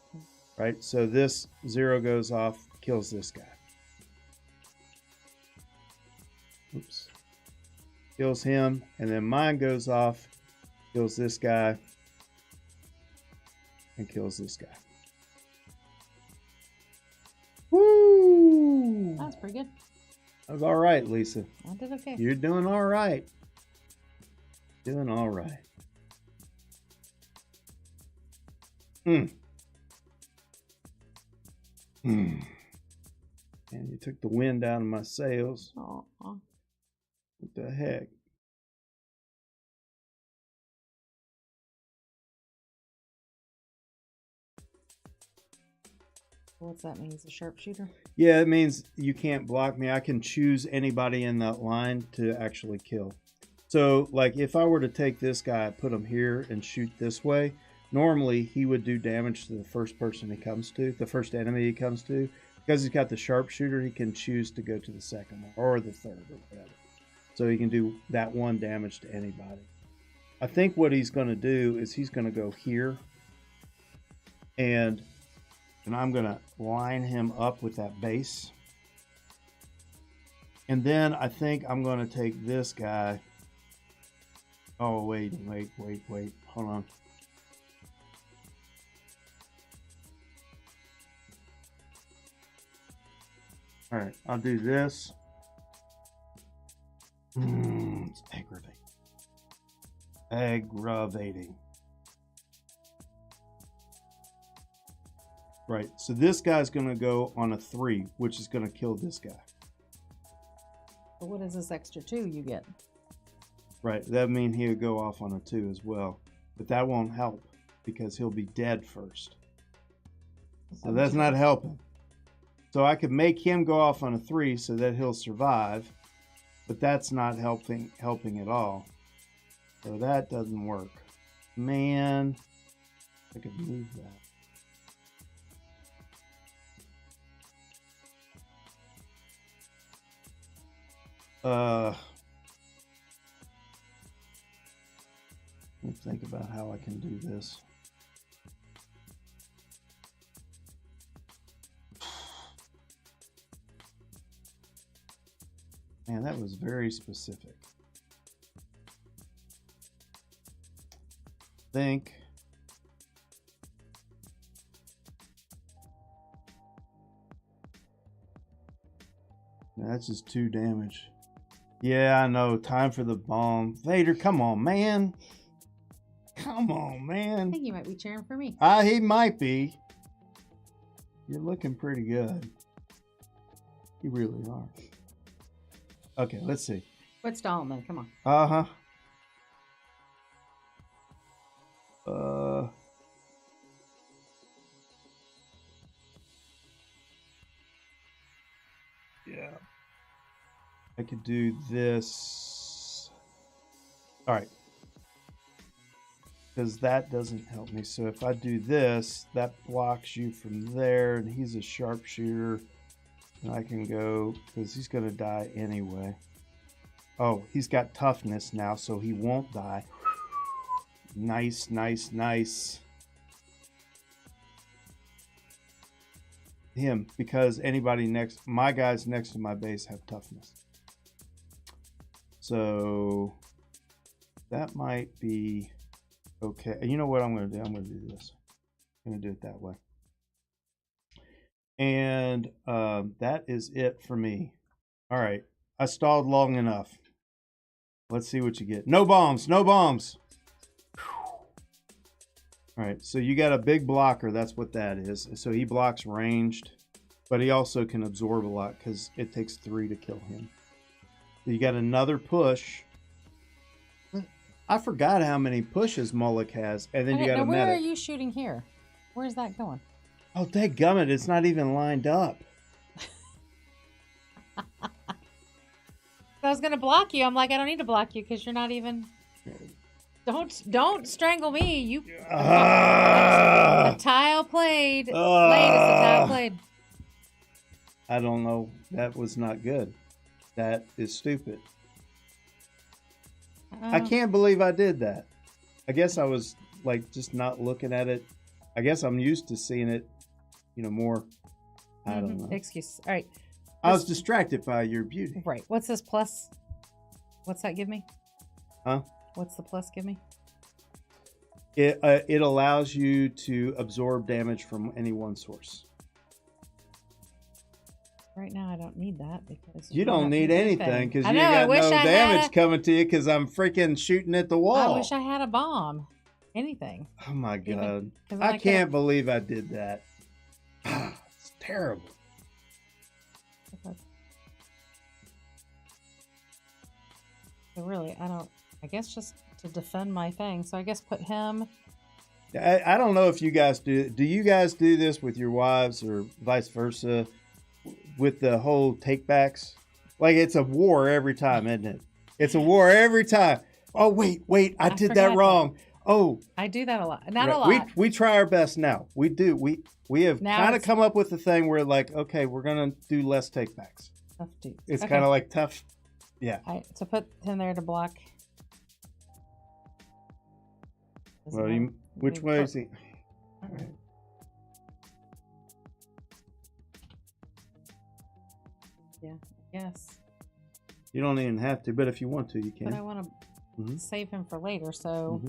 Right? So this 0 goes off, kills this guy. Oops. Kills him, and then mine goes off, kills this guy, and kills this guy. Woo! That's pretty good. That was all right, Lisa. I did okay. You're doing all right. Doing all right. And you took the wind out of my sails. Oh. What the heck? What's that mean? He's a sharpshooter? Yeah, it means you can't block me. I can choose anybody in that line to actually kill. So, like, if I were to take this guy, put him here, and shoot this way, normally he would do damage to the first person he comes to, the first enemy he comes to. Because he's got the sharpshooter, he can choose to go to the second one, or the third, or whatever. So he can do that 1 damage to anybody. I think what he's going to do is he's going to go here, and I'm going to line him up with that base. And then I think I'm going to take this guy. Oh, wait. Hold on. All right, I'll do this. It's aggravating. Right, so this guy's going to go on a 3, which is going to kill this guy. But what is this extra 2 you get? Right, that means he'll go off on a 2 as well. But that won't help because he'll be dead first. So that's not helping. So I could make him go off on a 3 so that he'll survive. But that's not helping at all. So that doesn't work. Man, I could move that. Let's think about how I can do this. Man, that was very specific. Think. That's just 2 damage. Yeah, I know. Time for the bomb. Vader, come on, man. Come on, I man. think you might be cheering for me. He might be. You're looking pretty good. You really are. Okay, let's see. Quit stalling then. Come on. Yeah. I could do this. All right. Because that doesn't help me. So if I do this, that blocks you from there, and he's a sharpshooter. And I can go, because he's going to die anyway. Oh, he's got toughness now, so he won't die. Nice, nice, nice. Him, because anybody next, my guys next to my base have toughness. So that might be okay. You know what I'm going to do? I'm going to do this. I'm going to do it that way. And that is it for me. All right. I stalled long enough. Let's see what you get. No bombs. No bombs. All right. So you got a big blocker. That's what that is. So he blocks ranged, but he also can absorb a lot because it takes 3 to kill him. So you got another push. I forgot how many pushes Mullick has. And then you got a medic. Where are you shooting here? Where's that going? Oh, dadgummit, it's not even lined up. I was gonna block you. I'm like, I don't need to block you because you're not even. Don't strangle me. You. A tile played. Played is a tile played. I don't know. That was not good. That is stupid. I can't believe I did that. I guess I was like just not looking at it. I guess I'm used to seeing it, you know, more. I don't know. Excuse. All right. I was distracted by your beauty. Right. What's this plus? What's that give me? Huh? What's the plus give me? It allows you to absorb damage from any one source. Right now, I don't need that because you don't need anything because you got no damage coming to you because I'm freaking shooting at the wall. I wish I had a bomb. Anything. Oh my god! I can't believe I did that. It's terrible. Okay. So really, I guess just to defend my thing. So I guess put him. I don't know if you guys do. Do you guys do this with your wives or vice versa? With the whole takebacks, like it's a war every time, isn't it? It's a war every time. Oh wait, I did that wrong. Oh, I do that a lot. Not a lot. We try our best now. We do. We have kind of come up with the thing where like, okay, we're gonna do less takebacks. Tough dudes. It's kind of like tough. Yeah. To put him there to block. Well, which way is he? All right. Yeah, I guess. You don't even have to, but if you want to, you can. But I want to save him for later, so.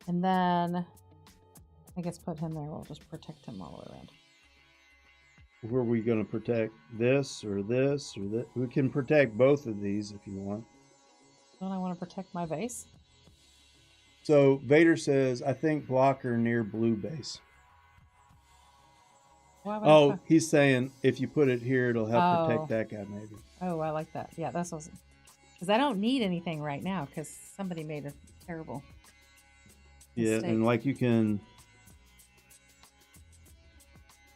And then, I guess put him there. We'll just protect him all the way around. Who are we going to protect? This or this or that? We can protect both of these if you want. Don't I want to protect my base? So, Vader says, I think blocker near blue base. Oh, he's saying if you put it here, it'll help protect that guy, maybe. Oh, I like that. Yeah, that's awesome. Because I don't need anything right now because somebody made a terrible mistake. And like you can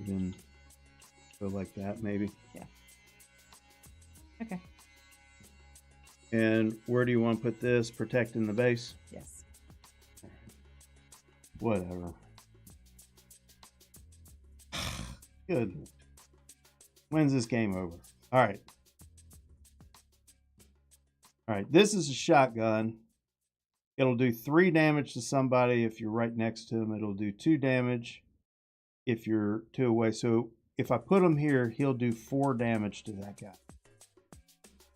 go like that, maybe. Yeah. Okay. And where do you want to put this? Protecting the base? Yes. Whatever. Good. When's this game over? All right. All right. This is a shotgun. It'll do 3 damage to somebody if you're right next to him. It'll do 2 damage if you're 2 away. So if I put him here, he'll do 4 damage to that guy.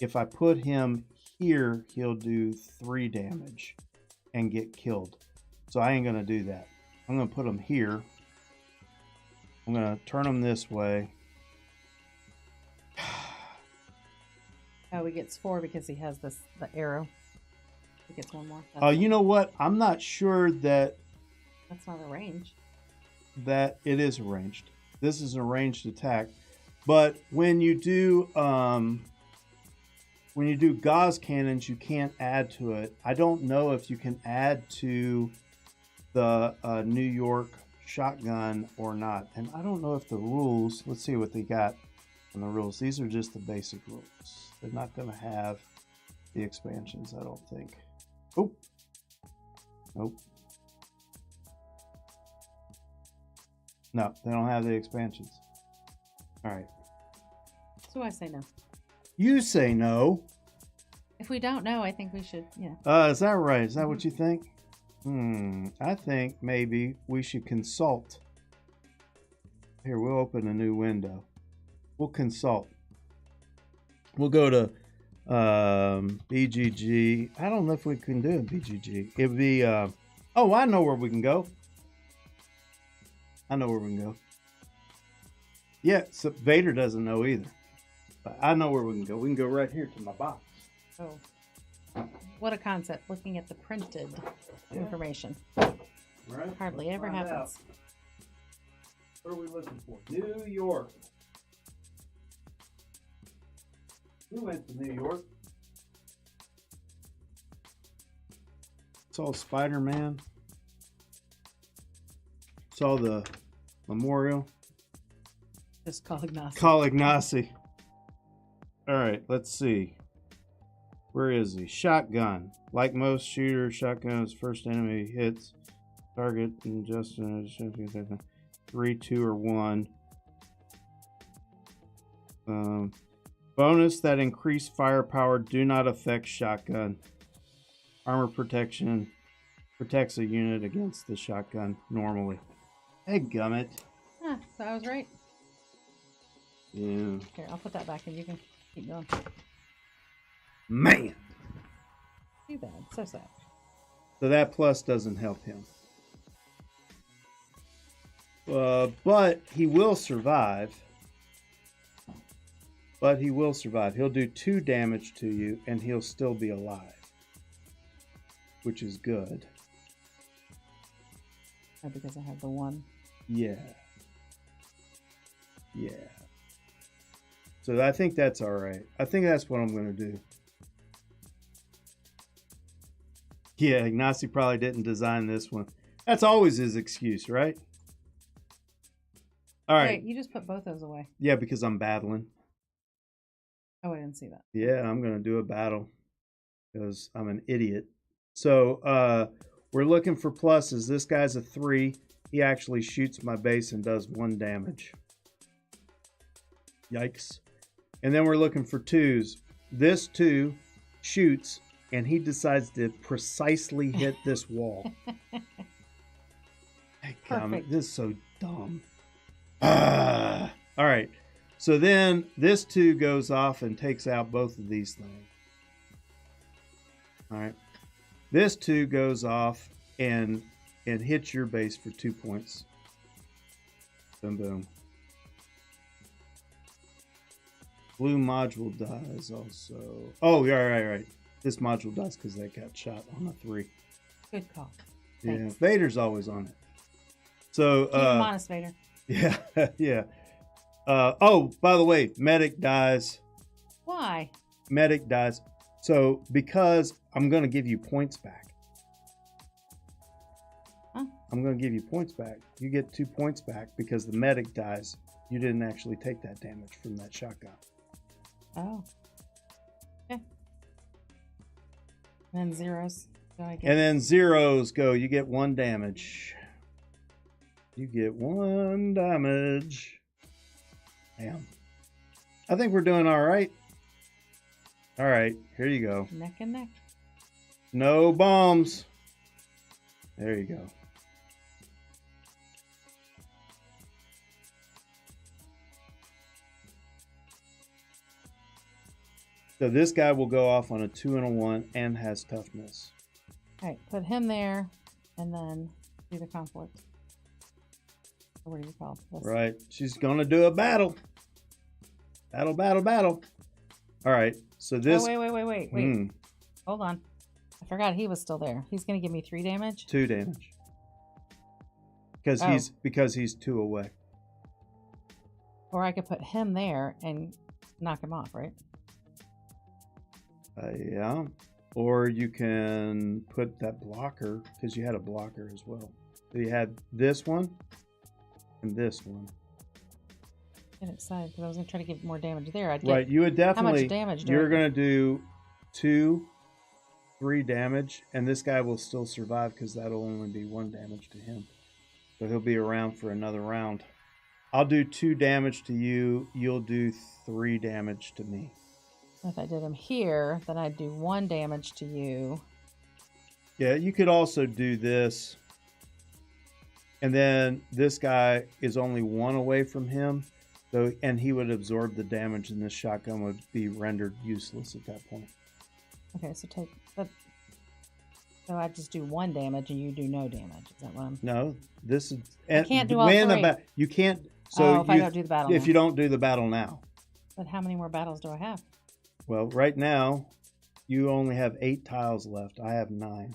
If I put him here, he'll do 3 damage and get killed. So I ain't going to do that. I'm going to put him here. I'm going to turn him this way. Oh, he gets 4 because he has the arrow. He gets 1 more. Oh, you know what? I'm not sure that... That's not a range. That it is ranged. This is a ranged attack. But when you do gauze cannons, you can't add to it. I don't know if you can add to the New York shotgun or not. And I don't know if the rules, let's see what they got on the rules. These are just the basic rules. They're not going to have the expansions, I don't think. Oh. Nope. No, they don't have the expansions. All right. So I say no. You say no. If we don't know, I think we should, yeah. Is that right? Is that what you think? I think maybe we should consult. Here, we'll open a new window. We'll consult. We'll go to BGG. I don't know if we can do it BGG. It would be, oh, I know where we can go. I know where we can go. Yeah, so Vader doesn't know either. But I know where we can go. We can go right here to my box. Oh. What a concept, looking at the printed information. Right? Hardly ever Find happens. out. What are we looking for? New York. We went to New York. Saw Spider-Man. Saw the memorial. Just call Ignacy. Call Ignacy. All right, let's see. Where is he? Shotgun. Like most shooters, shotgun is first enemy hits target and just 3, 2, or 1. Bonus that increased firepower do not affect shotgun. Armor protection protects a unit against the shotgun normally. Hey, gummit. Ah, so I was right. Yeah. Here, I'll put that back and you can keep going. Man. Too bad. So sad. So that plus doesn't help him. But he will survive. But he will survive. He'll do 2 damage to you and he'll still be alive. Which is good. Oh, because I have the 1. Yeah. Yeah. So I think that's all right. I think that's what I'm going to do. Yeah, Ignacy probably didn't design this one. That's always his excuse, right? All right. Wait, you just put both those away. Yeah, because I'm battling. Oh, I didn't see that. Yeah, I'm going to do a battle because I'm an idiot. So we're looking for pluses. This guy's a 3. He actually shoots my base and does 1 damage. Yikes. And then we're looking for 2s. This 2 shoots and he decides to precisely hit this wall. Hey, Perfect. this is so dumb. All right. So then this 2 goes off and takes out both of these things. All right. This 2 goes off and hits your base for 2 points. Boom, boom. Blue module dies also. Oh, yeah, right. This module dies because they got shot on a 3. Good call. Yeah, Thanks. Vader's always on it. So, Keep him honest, Vader. yeah, yeah. Oh, by the way, medic dies. Why? Medic dies. So, because I'm going to give you points back. Huh? I'm going to give you points back. You get 2 points back because the medic dies. You didn't actually take that damage from that shotgun. Oh. Okay. And then zeros. So I get And then zeros go. You get 1 damage. You get 1 damage. Damn. I think we're doing all right. All right, here you go. neck and neck. No bombs. There you go. So this guy will go off on a 2 and a 1 and has toughness. All right, put him there and then do the conflict. Or what do you call this? Right. She's going to do a battle. Battle. All right. So this... Oh, wait. Hold on. I forgot he was still there. He's going to give me 3 damage? 2 damage. Because he's 2 away. Or I could put him there and knock him off, right? Yeah. Or you can put that blocker, because you had a blocker as well. So you had this one and this one. Get it side, because I was going to try to give more damage there. I'd get, Right. You would definitely... How much damage do You're I going to do 2 3 damage, and this guy will still survive because that'll only be 1 damage to him. So he'll be around for another round. I'll do 2 damage to you. You'll do 3 damage to me. If I did him here, then I'd do 1 damage to you. Yeah, you could also do this. And then this guy is only 1 away from him. So, and he would absorb the damage, and this shotgun would be rendered useless at that point. Okay, so take that. So I just do 1 damage and you do no damage. Is that what I'm? No, this is. I can't do all 3. You can't. So if I don't do the battle. If now. you don't do the battle now. But how many more battles do I have? Well, right now, you only have 8 tiles left. I have 9.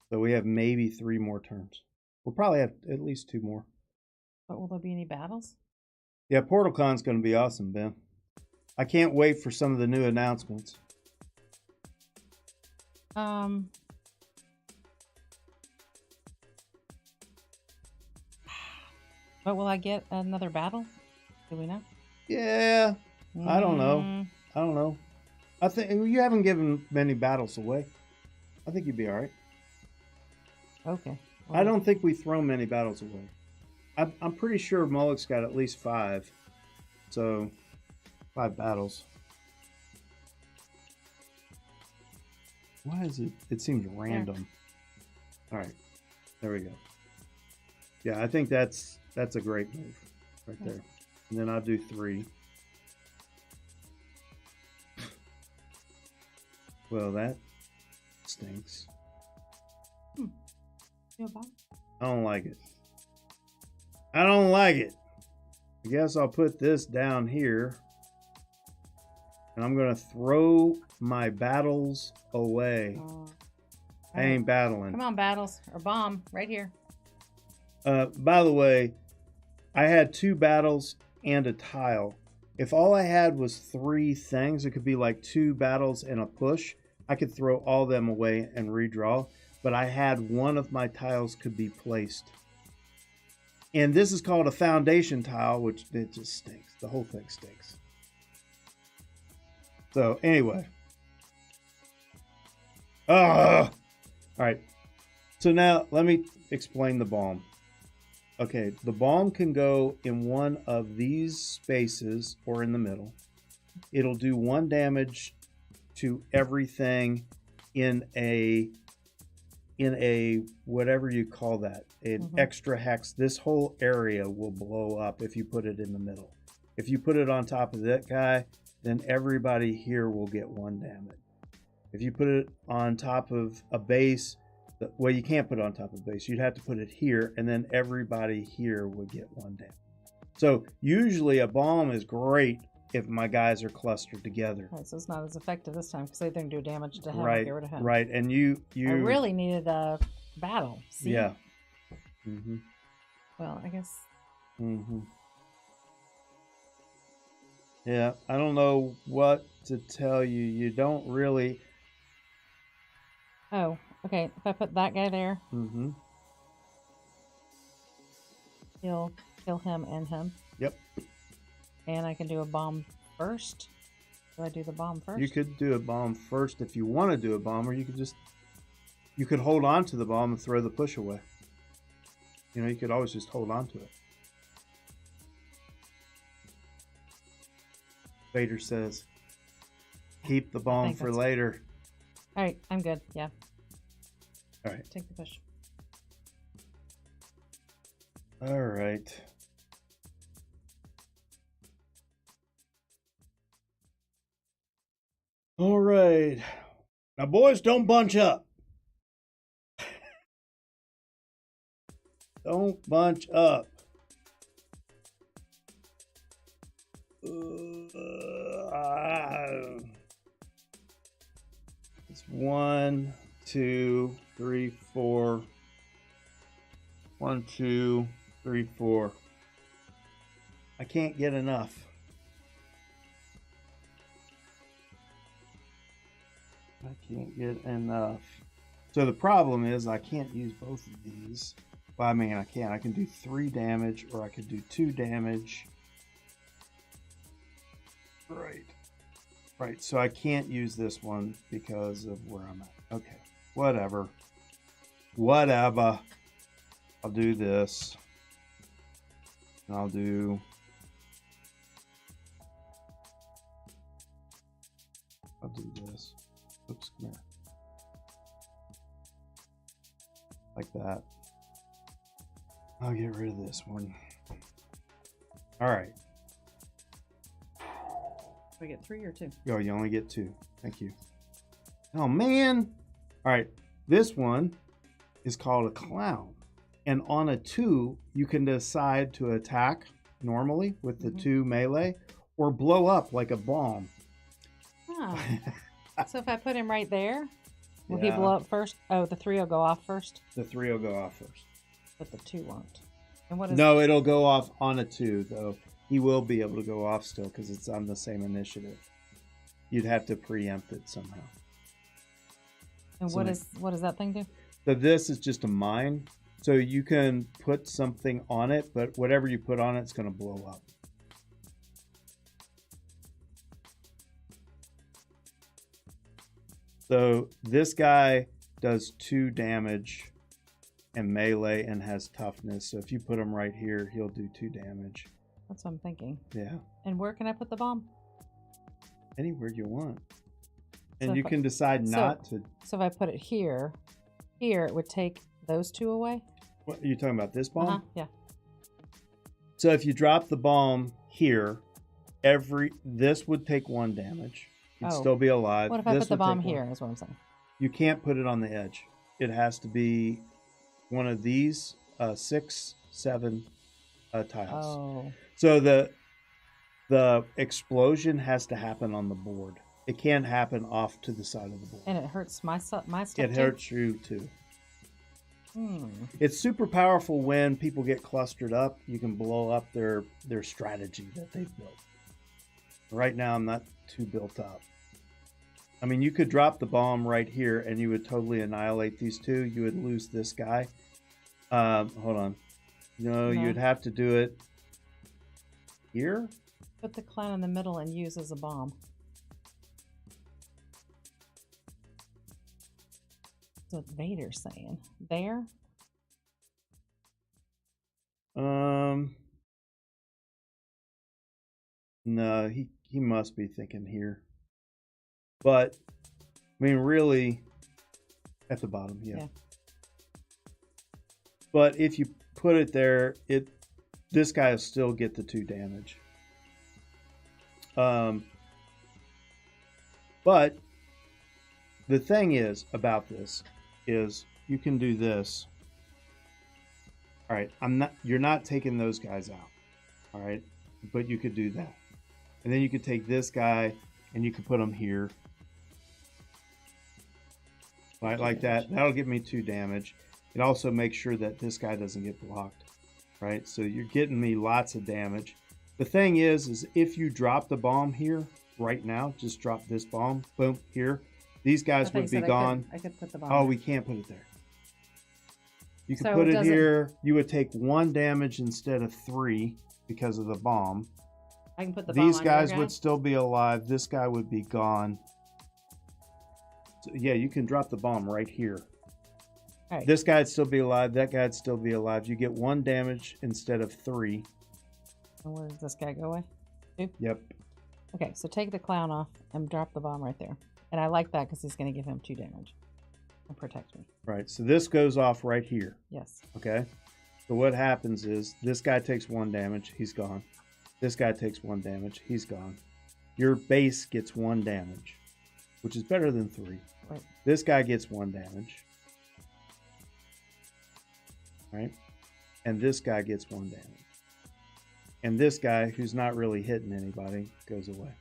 So we have maybe 3 more turns. We'll probably have at least 2 more. But will there be any battles? Yeah, PortalCon's going to be awesome, Ben. I can't wait for some of the new announcements. But will I get another battle? Do we know? Yeah, I don't know. I don't know. I think you haven't given many battles away. I think you'd be all right. Okay. I don't think we throw many battles away. I'm pretty sure Mullick's got at least 5. So, 5 battles. Why is it? It seems random. All right. There we go. Yeah, I think that's a great move right there. And then I'll do 3. Well, that stinks. I don't like it. I don't like it. I guess I'll put this down here. And I'm going to throw my battles away. I ain't battling. Come on, battles. Or bomb. Right here. By the way, I had 2 battles and a tile. If all I had was 3 things, it could be like 2 battles and a push. I could throw all them away and redraw. But I had 1 of my tiles could be placed. And this is called a foundation tile, which it just stinks. The whole thing stinks. So anyway. All right. So now let me explain the bomb. Okay, the bomb can go in one of these spaces or in the middle. It'll do 1 damage to everything in a whatever you call that, an extra hex. This whole area will blow up if you put it in the middle. If you put it on top of that guy, then everybody here will get 1 damage. If you put it on top of a base, well, you can't put it on top of a base. You'd have to put it here, and then everybody here would get 1 damage. So usually a bomb is great if my guys are clustered together. Right, so it's not as effective this time because they didn't do damage to him. Right, Get rid of him. right. And you I really needed a battle. See? Yeah. Well, I guess. Yeah, I don't know what to tell you. You don't really. Oh, okay. If I put that guy there, he'll kill him and him. Yep. And I can do a bomb first. Do I do the bomb first? You could do a bomb first if you want to do a bomb, or you could hold on to the bomb and throw the push away. You know, you could always just hold on to it. Vader says, keep the bomb for later. All right, I'm good. Yeah. All right. Take the push. All right. All right. Now, boys, don't bunch up. Don't bunch up. It's 1, 2, 3, 4. 1, 2, 3, 4. I can't get enough. I can't get enough. So the problem is I can't use both of these. Well, I mean, I can. I can do 3 damage, or I could do 2 damage. Right. Right, so I can't use this one because of where I'm at. Okay, whatever. Whatever. I'll do this. And I'll do... this. Oops, come here. Like that. I'll get rid of this one. All right. We get 3 or 2? Oh, you only get 2. Thank you. Oh, man. All right. This one is called a clown. And on a 2, you can decide to attack normally with the 2 melee or blow up like a bomb. Oh. So if I put him right there, will he Yeah. blow up first? Oh, the 3 will go off first, The 3 will go off first. but the 2 won't. And what is No, it'll go off on a 2, though. He will be able to go off still because it's on the same initiative. You'd have to preempt it somehow. And so what like- does that thing do? So this is just a mine. So you can put something on it, but whatever you put on it's going to blow up. So this guy does 2 damage and melee and has toughness. So if you put him right here, he'll do 2 damage. That's what I'm thinking. Yeah. And where can I put the bomb? Anywhere you want. So And you if I- can decide not to. So if I put it here, it would take those 2 away? What, are you talking about this bomb? Uh-huh. Yeah. So if you drop the bomb here, this would take 1 damage. You'd Oh. still be alive. What if I This put the would bomb take 1. here, is what I'm saying. You can't put it on the edge. It has to be one of these 6, 7 tiles. Oh. So the explosion has to happen on the board. It can't happen off to the side of the board. And it hurts my stuff It too? hurts you too. Hmm. It's super powerful when people get clustered up. You can blow up their strategy that they've built. Right now, I'm not too built up. I mean, you could drop the bomb right here and you would totally annihilate these 2. You would lose this guy. Hold on. No, No. you'd have to do it here. Put the clown in the middle and use as a bomb. That's what Vader's saying. There? No, he must be thinking here. But I mean, really, at the bottom, yeah. But if you put it there, this guy will still get the 2 damage. But the thing is about this is you can do this. All right, you're not taking those guys out. All right, but you could do that. And then you could take this guy and you could put him here. Right, like that. That'll give me 2 damage. It also makes sure that this guy doesn't get blocked. Right, so you're getting me lots of damage. The thing is if you drop the bomb here right now, just drop this bomb, boom, here, these guys would be gone. I could put the bomb. Oh, we can't put it there. You could So put it does it- here. You would take 1 damage instead of 3 because of the bomb. I can put the bomb These on guys your would still be alive. This guy would be gone. So, yeah, you can drop the bomb right here. All right. This guy'd still be alive. That guy'd still be alive. You get 1 damage instead of 3. And where does this guy go away? 2? Yep. Okay, so take the clown off and drop the bomb right there. And I like that because he's going to give him 2 damage and protect me. Right. So this goes off right here. Yes. Okay. So what happens is this guy takes 1 damage. He's gone. This guy takes 1 damage. He's gone. Your base gets 1 damage, which is better than 3. Right. This guy gets 1 damage. Right. And this guy gets 1 damage. And this guy, who's not really hitting anybody, goes away.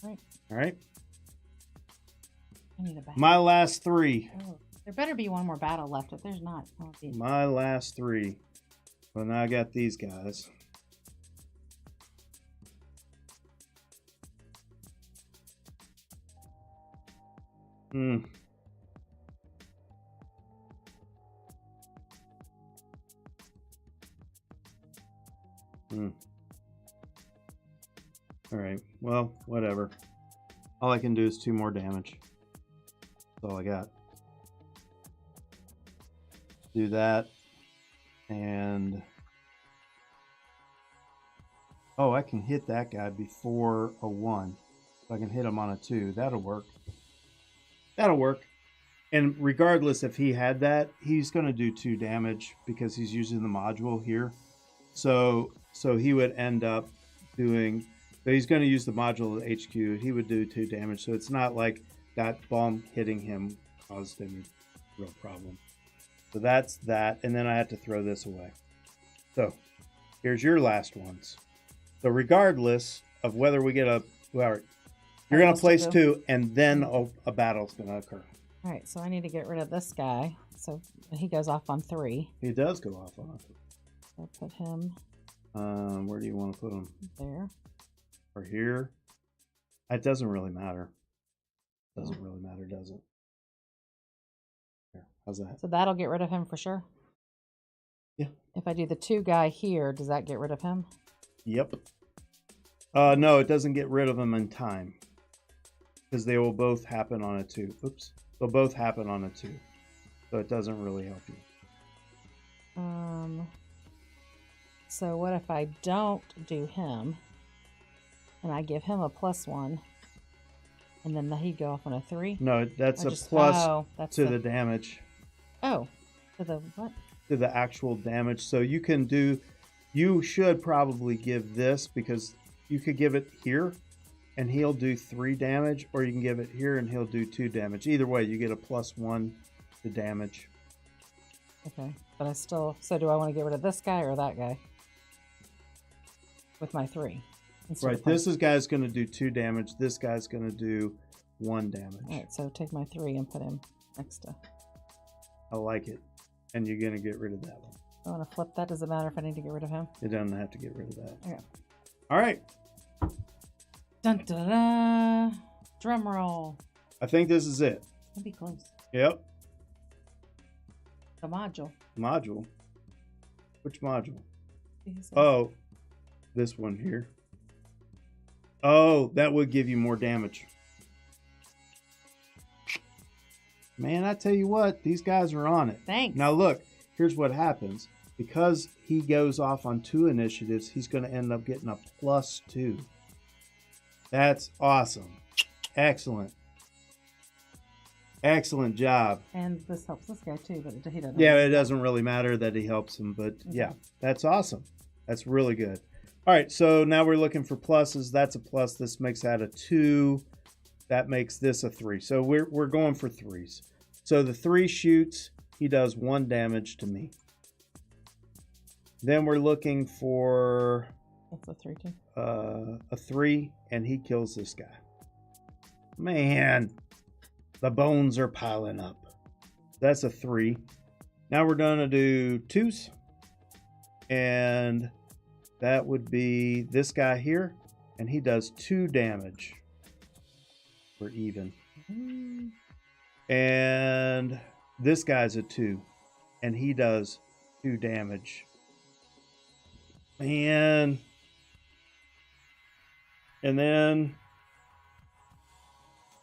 Right. All right. I need a battle. My last 3. Oh, there better be one more battle left. If there's not, I'll be... My last 3. Well, now I got these guys. Hmm. All right. Well, whatever. All I can do is 2 more damage. That's all I got. Do that. And... oh, I can hit that guy before a 1. So I can hit him on a 2. That'll work. That'll work. And regardless if he had that, he's going to do 2 damage because he's using the module here. So he would end up doing... so he's going to use the module of HQ. He would do 2 damage. So it's not like that bomb hitting him caused any real problem. So that's that. And then I have to throw this away. So here's your last ones. So regardless of whether we get a... well, you're going to place 2 and then a battle's going to occur. All right, so I need to get rid of this guy. So he goes off on 3. He does go off on it. I'll put him... where do you want to put him? there. Or here? It doesn't really matter. Doesn't really matter, does it? Here, how's that? So that'll get rid of him for sure? Yeah. If I do the 2 guy here, does that get rid of him? Yep. No, it doesn't get rid of them in time. Because they will both happen on a 2. Oops. They'll both happen on a 2. So it doesn't really help you. So what if I don't do him and I give him a +1 and then he'd go off on a 3? No, that's Or a just- plus oh, that's to the- the damage. Oh, to the what? To the actual damage. So you can do... you should probably give this because you could give it here and he'll do 3 damage, or you can give it here and he'll do 2 damage. Either way, you get a +1 to damage. Okay, but I still... so do I want to get rid of this guy or that guy? With my 3. Right, this guy's going to do 2 damage. This guy's going to do 1 damage. All right, so take my 3 and put him next to... I like it. And you're going to get rid of that one. I want to flip that. Does it matter if I need to get rid of him? You don't have to get rid of that. Okay. All right. Dun, da, da. Drum roll. I think this is it. That'd be close. Yep. The module. Module. Which module? Jesus. Oh, this one here. Oh, that would give you more damage. Man, I tell you what, these guys are on it. Thanks. Now look, here's what happens. Because he goes off on 2 initiatives, he's going to end up getting a +2. That's awesome. Excellent. Excellent job. And this helps this guy too, but he doesn't. Yeah, it doesn't really matter that he helps him, but yeah, that's awesome. That's really good. All right, so now we're looking for pluses. That's a plus. This makes that a 2. That makes this a 3. So we're going for 3s. So the 3 shoots, he does 1 damage to me. Then we're looking for That's a 3 too. a 3, and he kills this guy. Man, the bones are piling up. That's a 3. Now we're gonna do 2s, and that would be this guy here, and he does 2 damage. We're even. And this guy's a 2, and he does 2 damage. Man. And then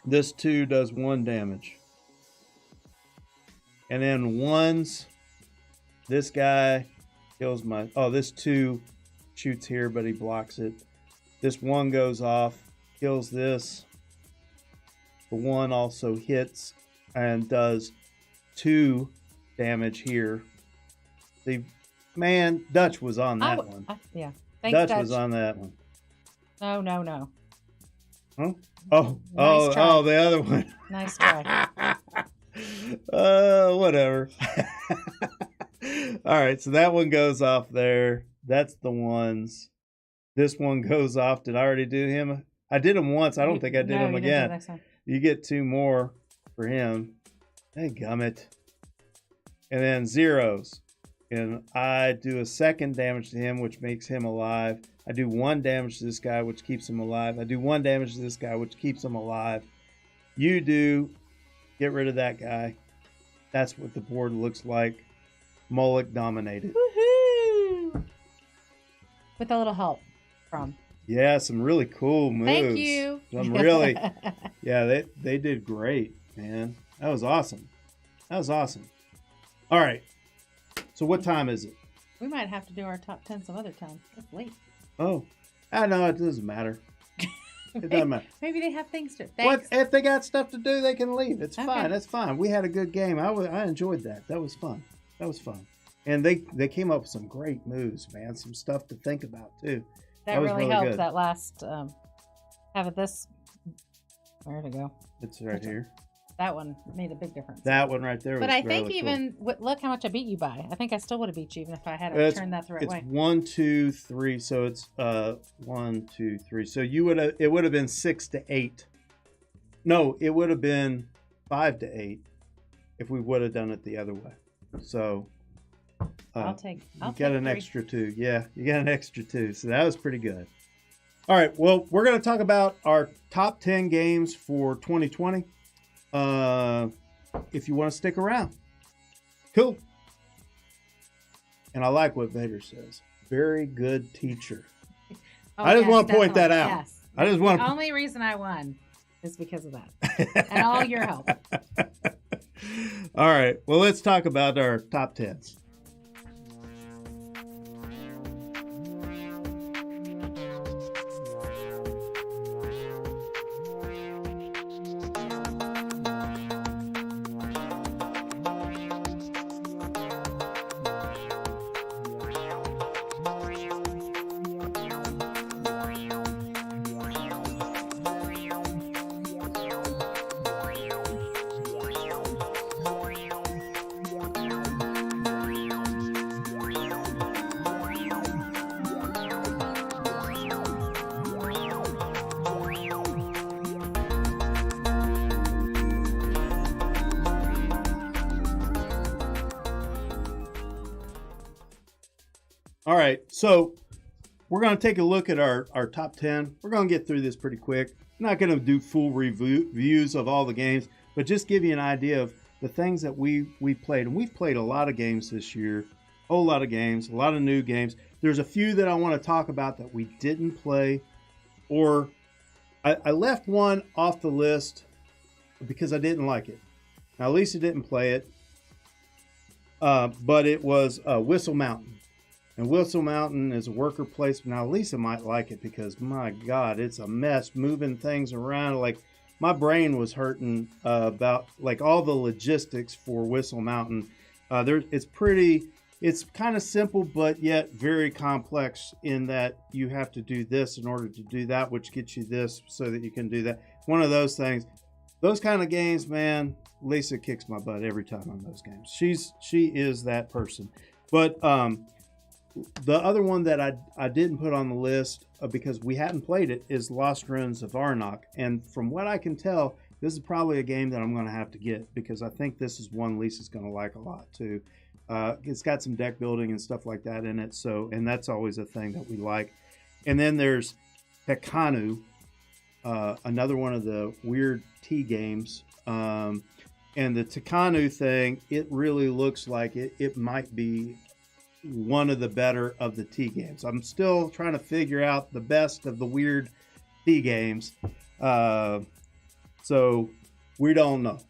this 2 does 1 damage. And then 1s, this guy kills my... oh, this 2 shoots here, but he blocks it. This 1 goes off, kills this. The 1 also hits and does 2 damage here. See, man, Dutch was on that one. Yeah. Thanks, Dutch was on that one. No. Huh? Oh, Nice try. oh, the other one. Nice try. Whatever. All right, so that one goes off there. That's the ones. This one goes off. Did I already do him? I did him once. I don't think I did him you didn't do it again. next time. You get 2 more for him. Hey, gummit. And then 0s. And I do a 2nd damage to him, which makes him alive. I do 1 damage to this guy, which keeps him alive. I do 1 damage to this guy, which keeps him alive. You do. Get rid of that guy. That's what the board looks like. Moloch dominated. Woohoo! With a little help from Yeah, some really cool moves. Thank you. Some really, yeah, they did great, man. That was awesome. That was awesome. All right. So what time is it? We might have to do our top 10 some other time. It's late. Oh, I know it doesn't matter. It doesn't matter. Maybe they have things to. What Thanks. if they got stuff to do? They can leave. It's Okay. fine. That's fine. We had a good game. I enjoyed that. That was fun. That was fun. And they came up with some great moves, man. Some stuff to think about too. That was really really helped. good. That last having this. Where'd it go? It's right here. That one made a big difference. That one right there. But was I think really even look how much I beat you by. I think I still would have beat you even if I had cool. turned that the right It's way. 1, 2, 3. So it's 1, 2, 3. So it would have been 6 to 8. No, it would have been 5 to 8 if we would have done it the other way. So I'll take. you got an 3. extra 2. Yeah, you got an extra 2. So that was pretty good. All right. Well, we're going to talk about our top 10 games for 2020. If you want to stick around. Cool. And I like what Vader says. Very good teacher. Oh, I just yes, want to point that definitely. out. Yes. I just want The to. only reason I won is because of that and all your help. All right. Well, let's talk about our top 10s. All right, so we're going to take a look at our top 10. We're going to get through this pretty quick. I'm not going to do full reviews of all the games, but just give you an idea of the things that we played. And we've played a lot of games this year, a whole lot of games, a lot of new games. There's a few that I want to talk about that we didn't play, or I left one off the list because I didn't like it. Now, Lisa didn't play it, but it was Whistle Mountain. And Whistle Mountain is a worker placement. Now, Lisa might like it because, my God, it's a mess moving things around. Like, my brain was hurting about, like, all the logistics for Whistle Mountain. It's kind of simple, but yet very complex in that you have to do this in order to do that, which gets you this so that you can do that. One of those things. Those kind of games, man, Lisa kicks my butt every time on those games. She is that person. But, the other one that I didn't put on the list because we hadn't played it is Lost Ruins of Arnok. And from what I can tell, this is probably a game that I'm going to have to get because I think this is one Lisa's going to like a lot too. It's got some deck building and stuff like that in it. So, and that's always a thing that we like. And then there's Pekanu, another one of the weird tea games. And the Tekanu thing, it really looks like it might be one of the better of the T games. I'm still trying to figure out the best of the weird T games. So we don't know.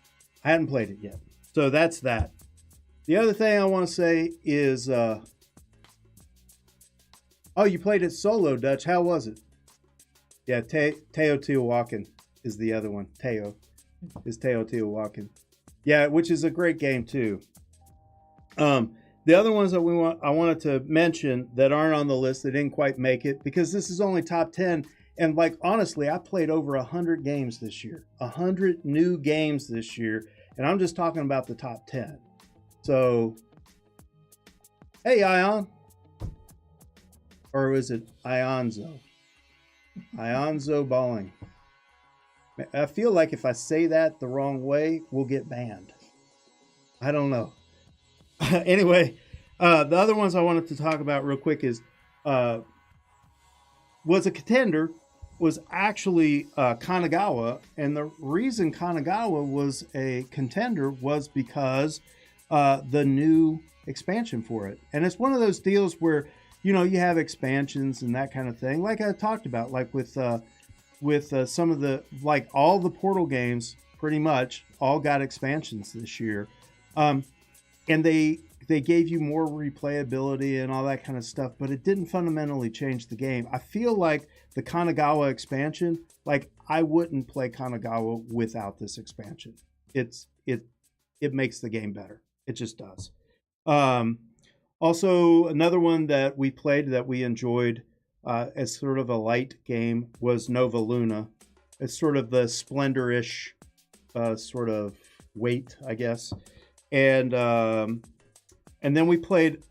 I hadn't played it yet. So that's that. The other thing I want to say is, oh, you played it solo, Dutch. How was it? Yeah, Teotihuacan is the other one. Teotihuacan. Yeah, which is a great game too. The other ones that I wanted to mention that aren't on the list, that didn't quite make it because this is only top 10. And like, honestly, I played over 100 games this year, 100 new games this year. And I'm just talking about the top 10. So, hey, Ion. Or was it Ionzo? Ionzo Bowling. I feel like if I say that the wrong way, we'll get banned. I don't know. Anyway, the other ones I wanted to talk about real quick is was a contender was actually Kanagawa, and the reason Kanagawa was a contender was because the new expansion for it. And it's one of those deals where you have expansions and that kind of thing. Like I talked about, like with some of the, like all the Portal games, pretty much all got expansions this year, and they gave you more replayability and all that kind of stuff, but it didn't fundamentally change the game. I feel like the Kanagawa expansion, like I wouldn't play Kanagawa without this expansion. It makes the game better. It just does. Also, another one that we played that we enjoyed as sort of a light game was Nova Luna. It's sort of the Splendor-ish sort of weight, I guess. And then we played,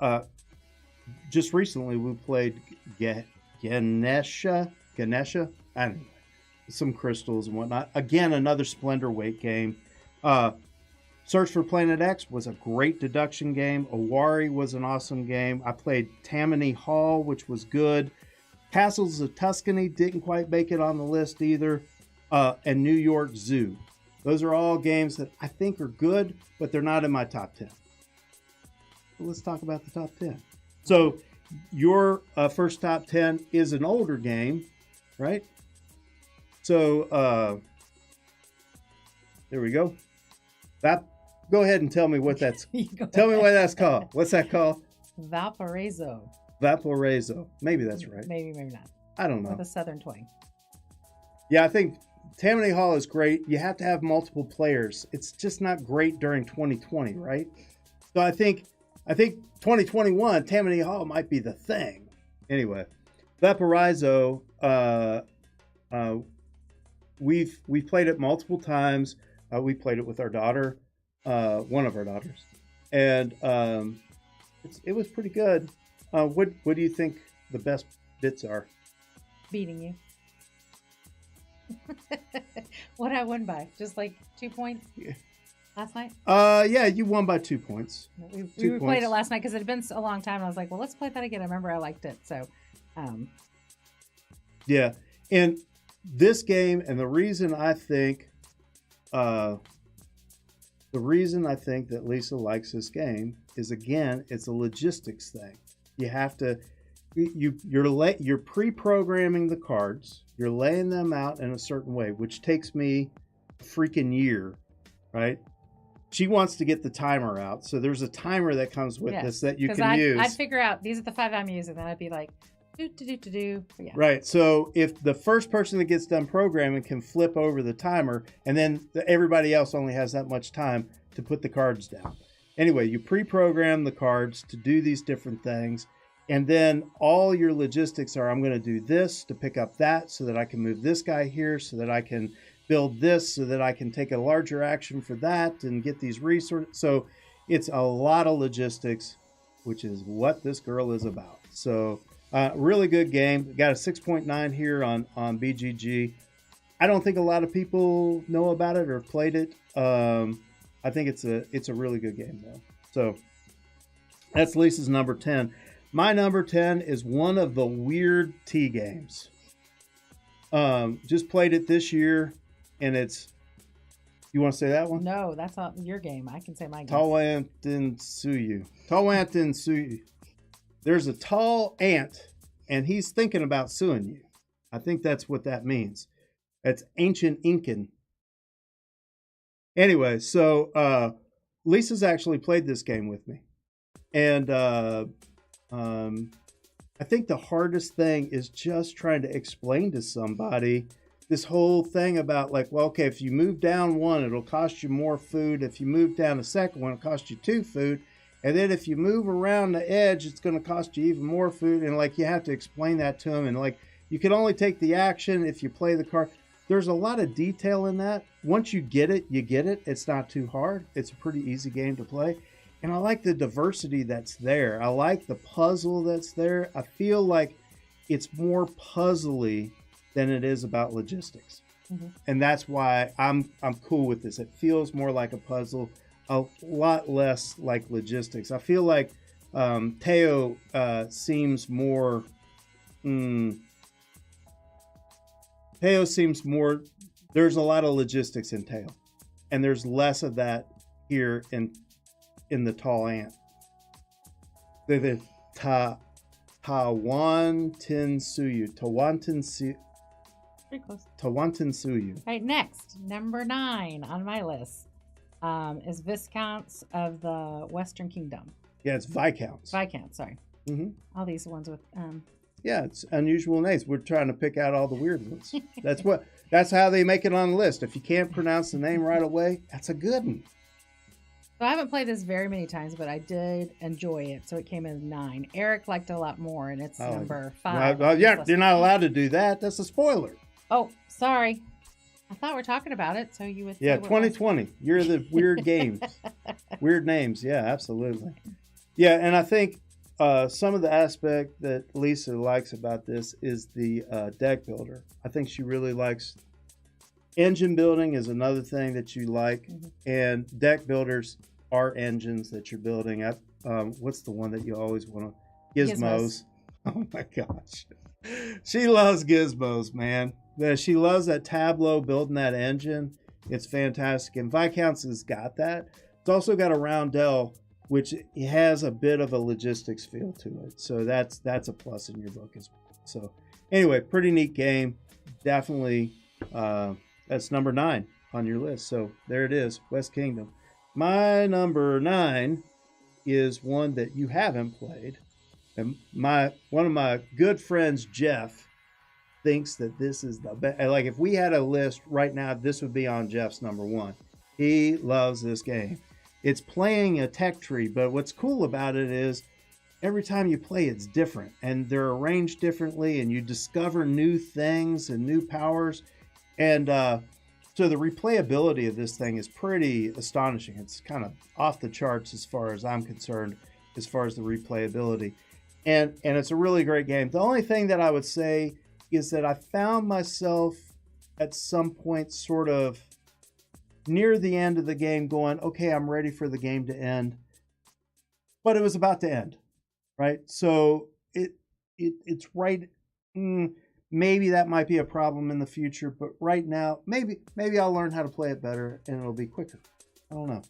just recently, we played Ganesha, I don't know, some crystals and whatnot. Again, another Splendor weight game. Search for Planet X was a great deduction game. Owari was an awesome game. I played Tammany Hall, which was good. Castles of Tuscany didn't quite make it on the list either. And New York Zoo. Those are all games that I think are good, but they're not in my top 10. Well, let's talk about the top 10. So your first top 10 is an older game, right? So there we go. Go ahead and tell me what that's. Tell me what that's called. What's that called? Valparaiso. Maybe that's right. Maybe not. I don't know. With a southern twang. Yeah, I think Tammany Hall is great. You have to have multiple players. It's just not great during 2020, right? So I think 2021 Tammany Hall might be the thing. Anyway, Valparaiso. We've played it multiple times. We played it with our daughter, one of our daughters, and it was pretty good. What do you think the best bits are? Beating you. What I won by? Just like 2 points last night? Yeah, you won by 2 points. We played it last night because it had been a long time. And I was like, well, let's play that again. I remember I liked it. So, yeah. And this game, and the reason I think that Lisa likes this game is, again, it's a logistics thing. You have to, you're pre-programming the cards. You're laying them out in a certain way, which takes me a freaking year, right? She wants to get the timer out. So there's a timer that comes with this that you can use. I'd figure out, these are the 5 I'm using. Then I'd be like, do. Yeah. Right. So if the first person that gets done programming can flip over the timer, and then everybody else only has that much time to put the cards down. Anyway, you pre-program the cards to do these different things. And then all your logistics are, I'm going to do this to pick up that so that I can move this guy here, so that I can build this, so that I can take a larger action for that and get these resources. So it's a lot of logistics, which is what this girl is about. So really good game. Got a 6.9 here on BGG. I don't think a lot of people know about it or played it. I think it's a really good game though. So that's Lisa's number 10. My number 10 is one of the weird tea games. Just played it this year, and it's. You want to say that one? No, that's not your game. I can say my game. Tawantinsuyu. There's a tall ant, and he's thinking about suing you. I think that's what that means. It's ancient Incan. Anyway, so Lisa's actually played this game with me, and I think the hardest thing is just trying to explain to somebody this whole thing about, like, well, okay, if you move down one, it'll cost you more food. If you move down a second one, it'll cost you 2 food. And then if you move around the edge, it's going to cost you even more food. And like, you have to explain that to them. And like, you can only take the action if you play the card. There's a lot of detail in that. Once you get it, you get it. It's not too hard. It's a pretty easy game to play. And I like the diversity that's there. I like the puzzle that's there. I feel like it's more puzzly than it is about logistics. Mm-hmm. And that's why I'm cool with this. It feels more like a puzzle, a lot less like logistics. I feel like Teo seems more... Teo seems more... There's a lot of logistics in Teo. And there's less of that here in the tall ant. The Tawantinsuyu. Pretty close. Tawantinsuyu. All right, next, number 9 on my list is Viscounts of the Western Kingdom. Yeah, it's Viscounts. Viscounts, sorry. Mm-hmm. All these ones with Yeah, it's unusual names. We're trying to pick out all the weird ones. That's how they make it on the list. If you can't pronounce the name right away, that's a good one. So I haven't played this very many times, but I did enjoy it. So it came in 9. Eric liked it a lot more, and it's number 5. Well, yeah, you're not allowed to do that. That's a spoiler. Oh, sorry. I thought we're talking about it, so you would. Yeah, say what 2020. You're the weird games. Weird names. Yeah, absolutely. Yeah, and I think some of the aspect that Lisa likes about this is the deck builder. I think she really likes engine building is another thing that you like, and deck builders are engines that you're building. What's the one that you always want to? Gizmos. Oh my gosh, she loves gizmos, man. She loves that Tableau building that engine. It's fantastic, and Viscounts has got that. It's also got a roundel, which has a bit of a logistics feel to it. So that's a plus in your book as well. So anyway, pretty neat game. Definitely, that's number 9 on your list. So there it is, West Kingdom. My number 9 is one that you haven't played. And one of my good friends, Jeff, thinks that this is the best. Like if we had a list right now, this would be on Jeff's number 1. He loves this game. It's playing a tech tree, but what's cool about it is every time you play, it's different, and they're arranged differently, and you discover new things and new powers. And so the replayability of this thing is pretty astonishing. It's kind of off the charts as far as I'm concerned, as far as the replayability. And it's a really great game. The only thing that I would say is that I found myself at some point sort of near the end of the game going, okay, I'm ready for the game to end. But it was about to end, right? So it's right. Maybe that might be a problem in the future, but right now, maybe I'll learn how to play it better and it'll be quicker. I don't know.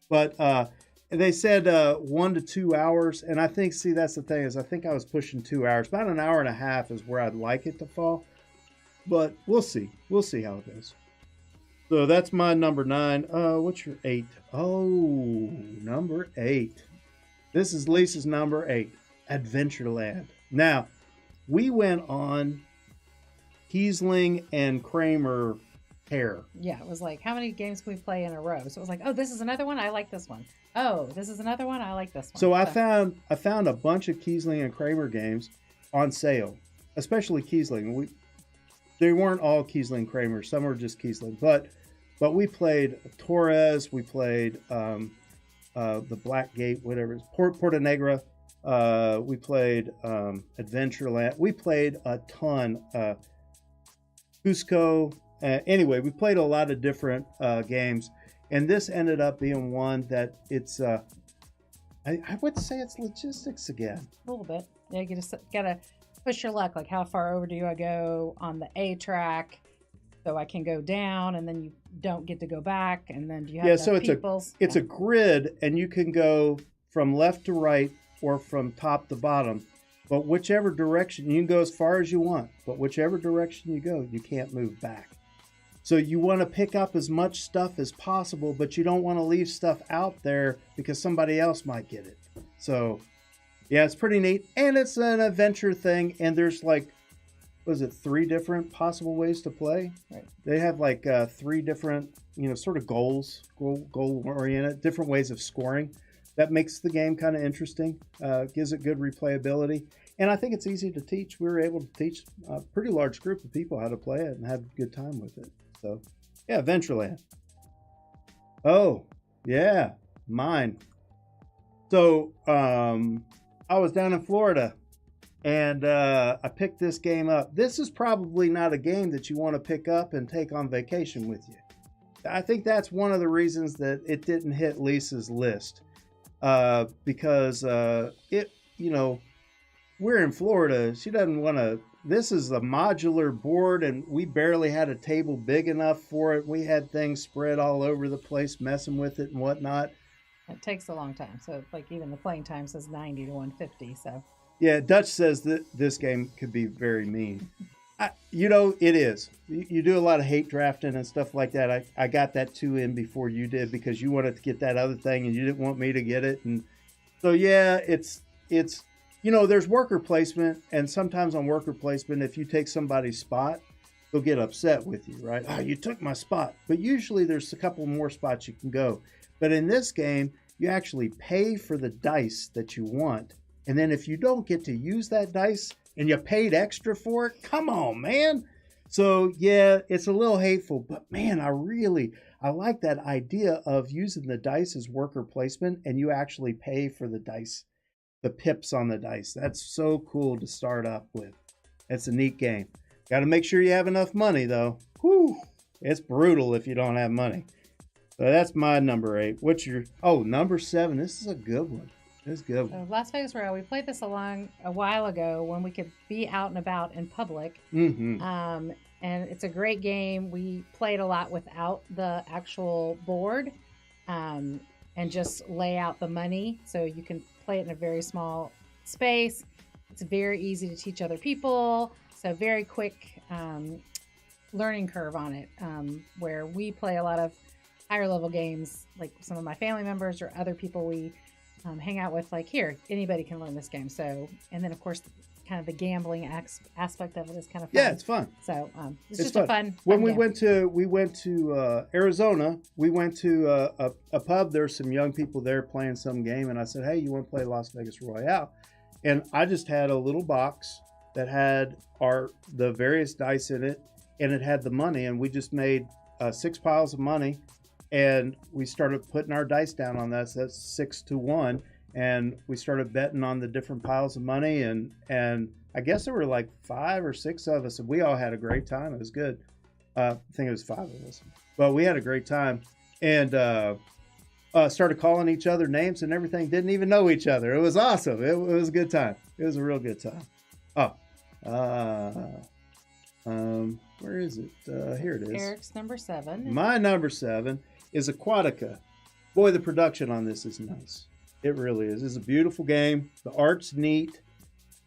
But they said 1 to 2 hours, and I think, see, that's the thing, is I think I was pushing 2 hours. About an hour and a half is where I'd like it to fall. But we'll see. We'll see how it goes. So that's my number 9. What's your 8? Oh, number 8. This is Lisa's number 8, Adventureland. Now, we went on Kiesling and Kramer hair. Yeah, it was like, how many games can we play in a row? So it was like, oh, this is another one. I like this one. Oh, this is another one. I like this one. So I found a bunch of Kiesling and Kramer games on sale, especially Kiesling. They weren't all Kiesling Kramer. Some were just Kiesling, but we played Torres. We played the Black Gate, whatever, Porta Negra. We played Adventureland. We played a ton. Cusco. Anyway, we played a lot of different games, and this ended up being one that it's. I would say it's logistics again. A little bit. Yeah, you just gotta push your luck. Like, how far over do I go on the A track, so I can go down, and then you don't get to go back, and then do you have so it's a grid, and you can go from left to right or from top to bottom. But whichever direction, you can go as far as you want, but whichever direction you go, you can't move back. So you want to pick up as much stuff as possible, but you don't want to leave stuff out there because somebody else might get it. So, yeah, it's pretty neat. And it's an adventure thing, and there's like, what is it, 3 different possible ways to play? Right. They have like 3 different, sort of goal-oriented, different ways of scoring. That makes the game kind of interesting, gives it good replayability. And I think it's easy to teach. We were able to teach a pretty large group of people how to play it and have a good time with it. So, yeah, Adventureland. Oh, yeah, mine. So, I was down in Florida, and I picked this game up. This is probably not a game that you want to pick up and take on vacation with you. I think that's one of the reasons that it didn't hit Lisa's list. Because we're in Florida. She doesn't want to. This is a modular board, and we barely had a table big enough for it. We had things spread all over the place, messing with it and whatnot. It takes a long time. So, like, even the playing time says 90 to 150. So Yeah, Dutch says that this game could be very mean. It is. You do a lot of hate drafting and stuff like that. I got that too in before you did because you wanted to get that other thing and you didn't want me to get it. And so, yeah, it's there's worker placement. And sometimes on worker placement, if you take somebody's spot, they'll get upset with you, right? Oh, you took my spot. But usually there's a couple more spots you can go. But in this game, you actually pay for the dice that you want. And then if you don't get to use that dice and you paid extra for it, come on, man. So, yeah, it's a little hateful. But, man, I like that idea of using the dice as worker placement and you actually pay for the dice, the pips on the dice. That's so cool to start up with. It's a neat game. Got to make sure you have enough money, though. Whew, it's brutal if you don't have money. So that's my number 8. What's your... Oh, number 7. This is a good one. This is a good one. So Las Vegas Royale, we played this a while ago when we could be out and about in public. Mm-hmm. And it's a great game. We played a lot without the actual board and just lay out the money. So you can play it in a very small space. It's very easy to teach other people. So very quick learning curve on it, where we play a lot of higher level games, like some of my family members or other people we hang out with, like, here, anybody can learn this game. So, and then of course, kind of the gambling aspect of it is kind of fun. Yeah, it's fun. So it's just a fun. When fun we went to Arizona, we went to a pub. There's some young people there playing some game, and I said, "Hey, you want to play Las Vegas Royale?" And I just had a little box that had the various dice in it, and it had the money, and we just made 6 piles of money, and we started putting our dice down on that. So that's 6 to 1. And we started betting on the different piles of money, and I guess there were like 5 or 6 of us, and we all had a great time. It was good. I think it was 5 of us, but we had a great time, and started calling each other names and everything. Didn't even know each other. It was awesome. It was a good time. It was a real good time. Where is it? Here it is. Eric's number 7. My number 7 is Aquatica. Boy, the production on this is nice. It really is. It's a beautiful game. The art's neat.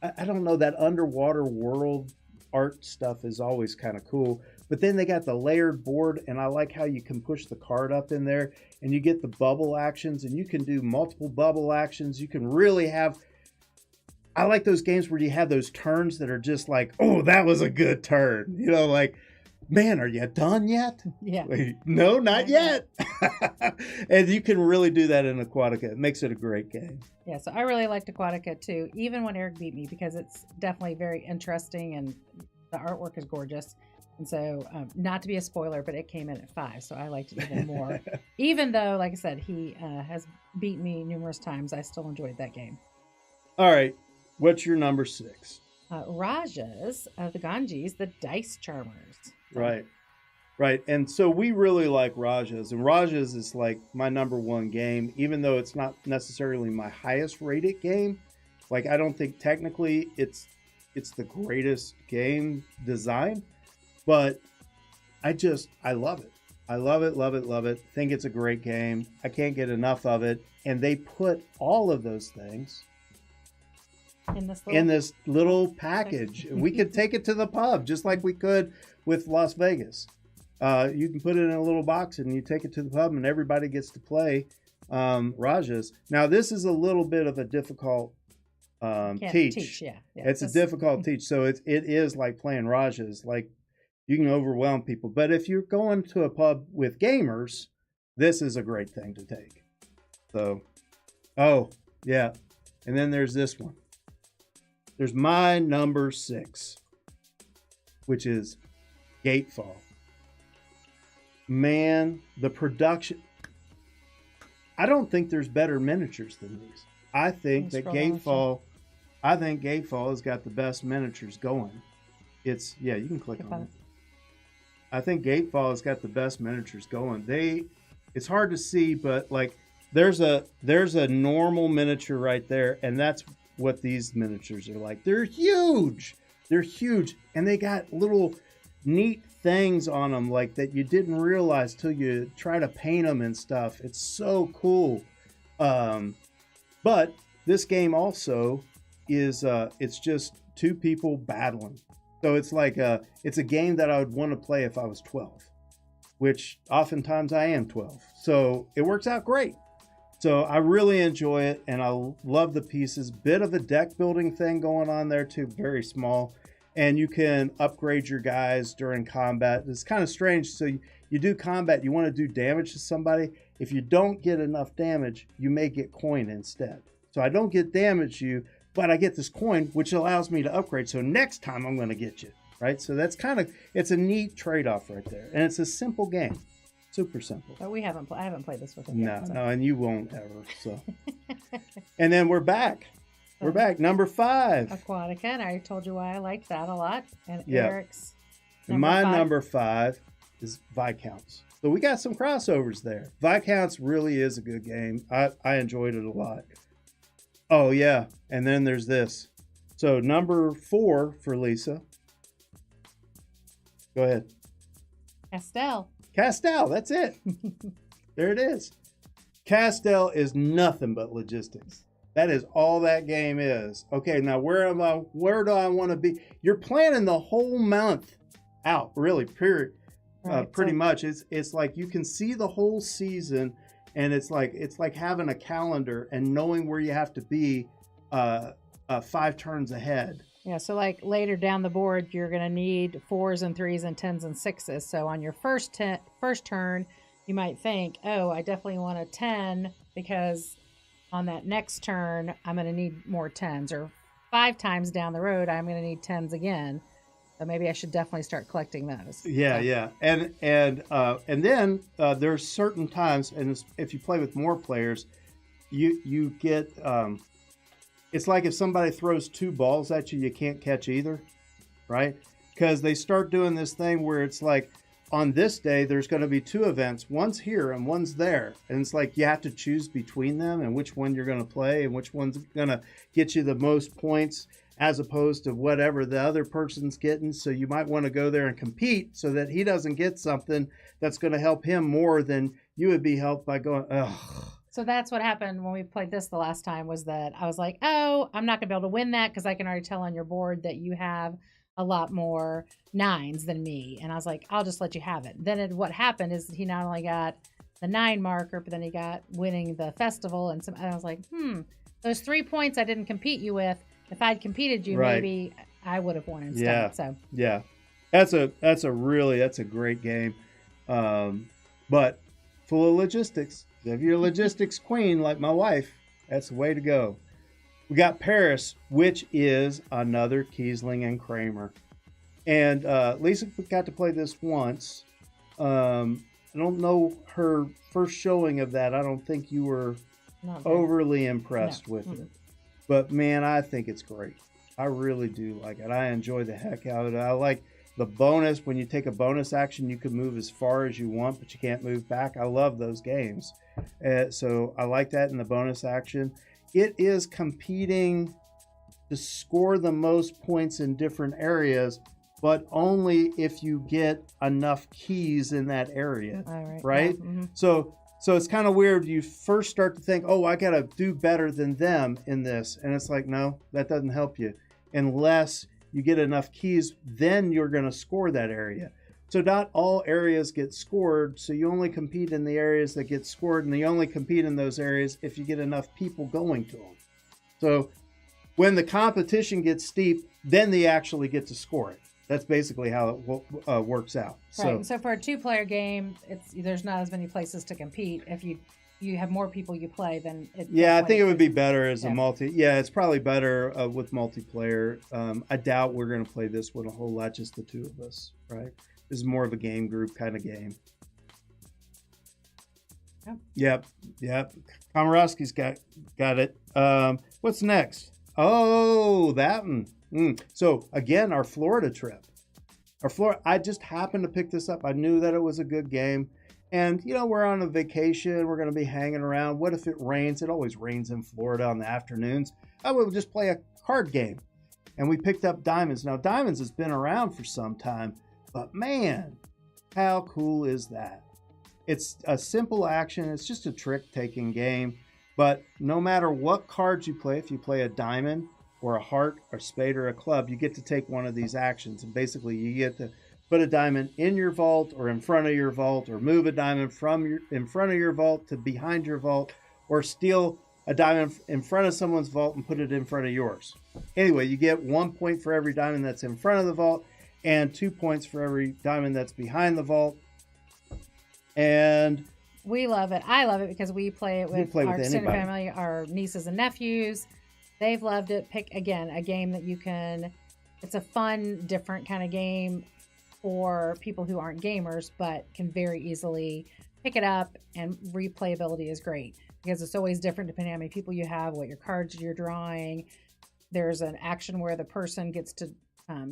I don't know, that underwater world art stuff is always kind of cool. But then they got the layered board, and I like how you can push the card up in there, and you get the bubble actions, and you can do multiple bubble actions. You can really have... I like those games where you have those turns that are just like, oh, that was a good turn. You know, like, man, are you done yet? Yeah. Wait, no, not yet. And you can really do that in Aquatica. It makes it a great game. Yeah, so I really liked Aquatica too, even when Eric beat me, because it's definitely very interesting and the artwork is gorgeous. And so, not to be a spoiler, but it came in at 5, so I liked it even more. Even though, like I said, he has beat me numerous times, I still enjoyed that game. All right. What's your number 6? Rajas of the Ganges, the Dice Charmers. Right. And so we really like Rajas. And Rajas is like my number 1 game, even though it's not necessarily my highest rated game. Like, I don't think technically it's the greatest game design, but I love it. I love it. Think it's a great game. I can't get enough of it. And they put all of those things in this little package. We could take it to the pub just like we could with Las Vegas. You can put it in a little box and you take it to the pub and everybody gets to play Rajas. Now, this is a little bit of a difficult teach. Yeah, it's a difficult teach. So it is like playing Rajas. Like, you can overwhelm people. But if you're going to a pub with gamers, this is a great thing to take. So, oh, yeah. And then there's this one. There's my number 6, which is Gatefall. Man, the production. I don't think there's better miniatures than these. I think Gatefall has got the best miniatures going. You can click on it. I think Gatefall has got the best miniatures going. It's hard to see, but like there's a normal miniature right there, and that's what these miniatures are like. They're huge, and they got little neat things on them like that you didn't realize till you try to paint them and stuff. It's so cool. But this game also is it's just two people battling. So it's like it's a game that I would want to play if I was 12, which oftentimes I am 12. So it works out great. So I really enjoy it, and I love the pieces. Bit of a deck building thing going on there too, very small. And you can upgrade your guys during combat. It's kind of strange. So you do combat, you want to do damage to somebody. If you don't get enough damage, you may get coin instead. So I don't get damage you, but I get this coin, which allows me to upgrade. So next time I'm going to get you, right? So that's it's a neat trade-off right there. And it's a simple game. Super simple. But I haven't played this with him No, yet. So. no, and you won't ever. So, and then we're back. We're back. Number 5. Aquatica, and I already told you why I liked that a lot. And Yeah. Eric's Number 5 is Viscounts. So we got some crossovers there. Viscounts really is a good game. I enjoyed it a lot. Oh, yeah. And then there's this. So number 4 for Lisa. Go ahead. Castell, that's it. There it is. Castell is nothing but logistics. That is all that game is. Okay, now where do I want to be? You're planning the whole month out, really, period. Right, Pretty much. It's like you can see the whole season, and it's like having a calendar and knowing where you have to be 5 turns ahead. Yeah, so like later down the board, you're going to need 4s and 3s and 10s and 6s. So on your first turn, you might think, oh, I definitely want a 10 because on that next turn, I'm going to need more 10s. Or 5 times down the road, I'm going to need 10s again. So maybe I should definitely start collecting those. Yeah, yeah. And then there's certain times, and if you play with more players, you get... it's like if somebody throws 2 balls at you, you can't catch either, right? Because they start doing this thing where it's like, on this day, there's going to be 2 events. One's here and one's there. And it's like you have to choose between them and which one you're going to play and which one's going to get you the most points as opposed to whatever the other person's getting. So you might want to go there and compete so that he doesn't get something that's going to help him more than you would be helped by going, ugh. So that's what happened when we played this the last time, was that I was like, oh, I'm not going to be able to win that because I can already tell on your board that you have a lot more 9s than me. And I was like, I'll just let you have it. Then what happened is he not only got the 9 marker, but then he got winning the festival. And I was like, those 3 points I didn't compete you with, if I'd competed you, Right. maybe I would have won instead. Yeah. So Yeah. That's a great game. But full of logistics. If you're a logistics queen like my wife, that's the way to go. We got Paris, which is another Kiesling and Kramer. And Lisa got to play this once. I don't know her first showing of that. I don't think you were not very, overly impressed No. with Mm-mm. it. But man, I think it's great. I really do like it. I enjoy the heck out of it. I like the bonus. When you take a bonus action, you can move as far as you want, but you can't move back. I love those games. So I like that in the bonus action. It is competing to score the most points in different areas, but only if you get enough keys in that area. All Right? Yeah. Mm-hmm. So it's kind of weird. You first start to think, oh, I got to do better than them in this. And it's like, no, that doesn't help you. Unless you get enough keys, then you're going to score that area. So not all areas get scored. So you only compete in the areas that get scored, and you only compete in those areas if you get enough people going to them. So when the competition gets steep, then they actually get to score it. That's basically how it works out. Right. So for a 2-player game, there's not as many places to compete. If you have more people you play, then I think it would be better as Yeah. a multi. Yeah, it's probably better with multiplayer. I doubt we're going to play this one a whole lot, just the 2 of us, right? This is more of a game group kind of game. Yep. Komorowski's got it. What's next? Oh, that one. So again, our Florida trip. I just happened to pick this up. I knew that it was a good game. And, we're on a vacation. We're going to be hanging around. What if it rains? It always rains in Florida on the afternoons. I would just play a card game. And we picked up Diamonds. Now, Diamonds has been around for some time. But man, how cool is that? It's a simple action. It's just a trick-taking game. But no matter what cards you play, if you play a diamond, or a heart, a spade, or a club, you get to take one of these actions. And basically, you get to put a diamond in your vault or in front of your vault, or move a diamond from in front of your vault to behind your vault, or steal a diamond in front of someone's vault and put it in front of yours. Anyway, you get 1 point for every diamond that's in front of the vault and 2 points for every diamond that's behind the vault. And we love it. I love it because we play it with our extended anybody. family, our nieces and nephews. They've loved it. Pick, again, a game that you can, it's a fun, different kind of game for people who aren't gamers, but can very easily pick it up, and replayability is great because it's always different depending on how many people you have, what your cards you're drawing. There's an action where the person gets to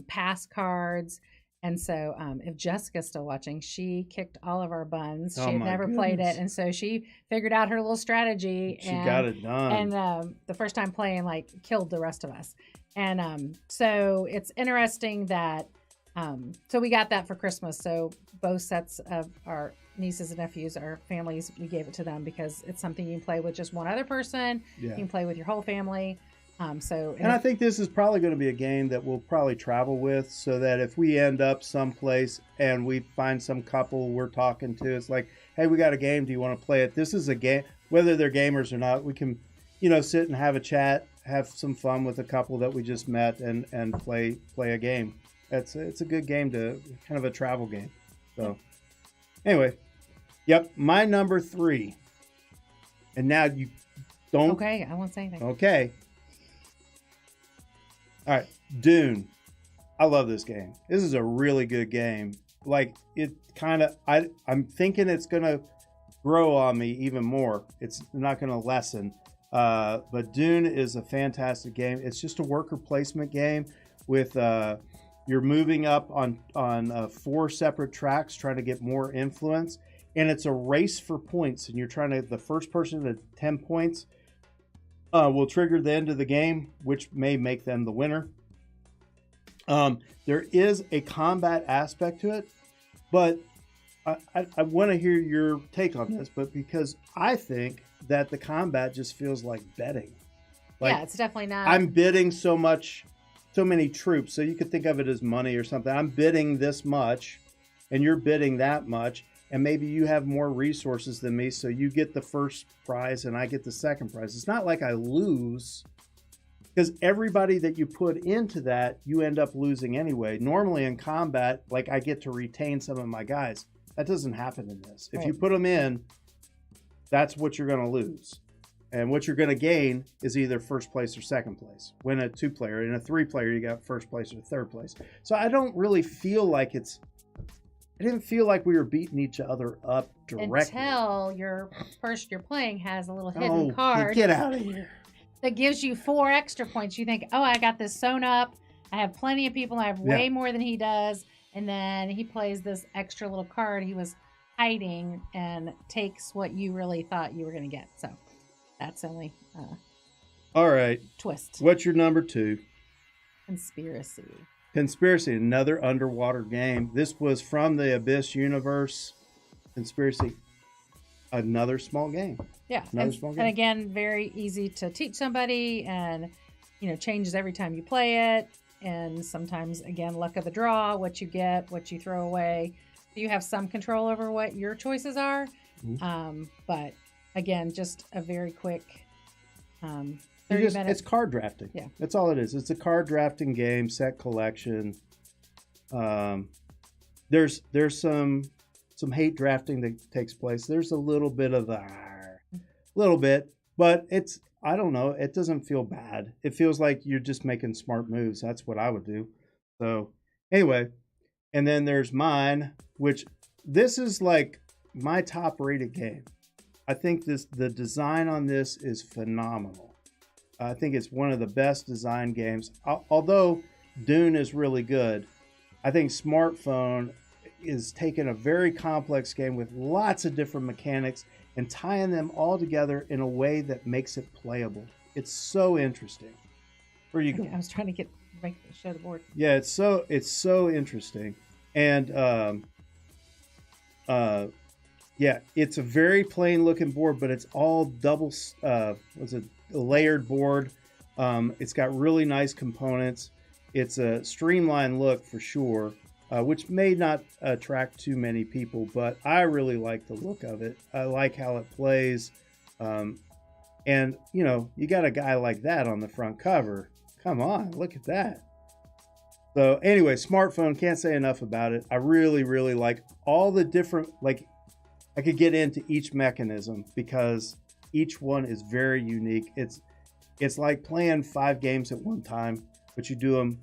pass cards. And so if Jessica's still watching, she kicked all of our buns. She had never played it. And so she figured out her little strategy. She got it done. And the first time playing, like, killed the rest of us. And so it's interesting that, so we got that for Christmas. So both sets of our nieces and nephews, our families, we gave it to them because it's something you can play with just one other person. Yeah. You can play with your whole family. And I think this is probably going to be a game that we'll probably travel with, so that if we end up someplace and we find some couple we're talking to, it's like, hey, we got a game. Do you want to play it? This is a game, whether they're gamers or not. We can, sit and have a chat, have some fun with a couple that we just met, and play a game. It's a good game, to kind of a travel game. So anyway, yep, my number 3. And now you don't. Okay, I won't say anything. Okay. All right, Dune. I love this game. This is a really good game. Like, it kind of, I'm thinking it's going to grow on me even more. It's not going to lessen. But Dune is a fantastic game. It's just a worker placement game with, you're moving up on 4 separate tracks trying to get more influence. And it's a race for points. And you're trying to, the first person to 10 points will trigger the end of the game, which may make them the winner. There is a combat aspect to it, but I want to hear your take on this. But because I think that the combat just feels like betting. Like, yeah, it's definitely not. I'm bidding so many troops. So you could think of it as money or something. I'm bidding this much, and you're bidding that much. And maybe you have more resources than me, so you get the first prize and I get the second prize. It's not like I lose, because everybody that you put into that, you end up losing anyway. Normally in combat, like, I get to retain some of my guys. That doesn't happen in this. If you put them in, that's what you're going to lose. And what you're going to gain is either first place or second place. When a 2-player, in a 3-player, you got first place or third place. So I don't really feel like I didn't feel like we were beating each other up directly. Until your person you're playing has a little hidden Oh, card. get out of here. That gives you 4 extra points. You think, oh, I got this sewn up. I have plenty of people. I have way more than he does. And then he plays this extra little card he was hiding and takes what you really thought you were going to get. So that's the only All right. twist. What's your number 2? Conspiracy, another underwater game. This was from the Abyss universe. Conspiracy, another small game. Yeah. And again, very easy to teach somebody, and changes every time you play it. And sometimes, again, luck of the draw, what you get, what you throw away. You have some control over what your choices are. Mm-hmm. But again, just a very quick 30 minutes. It's card drafting. Yeah. That's all it is. It's a card drafting game, set collection. There's some hate drafting that takes place. There's a little bit of but it's, I don't know, it doesn't feel bad. It feels like you're just making smart moves. That's what I would do. So anyway, and then there's mine, which this is like my top rated game. I think the design on this is phenomenal. I think it's one of the best design games. Although Dune is really good, I think Smartphone is taking a very complex game with lots of different mechanics and tying them all together in a way that makes it playable. It's so interesting. Where you go? I was trying to show the board. Yeah, it's so interesting. And yeah, it's a very plain looking board, but it's all double layered board It's got really nice components. It's a streamlined look for sure, which may not attract too many people, but I really like the look of it. I like how it plays. And, you know, you got a guy like that on the front cover. Come on, look at that. So anyway, smartphone, can't say enough about it. I really, really like all the different, like, I could get into each mechanism because each one is very unique. It's like playing 5 games at one time, but you do them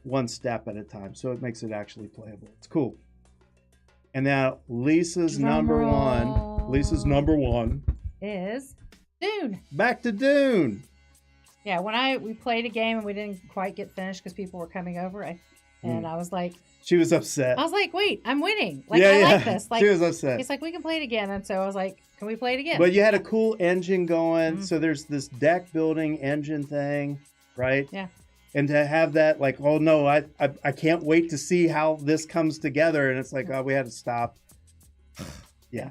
one step at a time. So it makes it actually playable. It's cool. And now Lisa's number one is Dune. Back to Dune. Yeah, when we played a game and we didn't quite get finished because people were coming over, I was like, she was upset. I was like, wait, I'm winning. Like, I like this. Like, she was upset. He's like, we can play it again. And so I was like, can we play it again? But you had a cool engine going. So there's this deck building engine thing, right? Yeah. And to have that, like, oh no, I can't wait to see how this comes together. And it's like, oh, we had to stop. Yeah.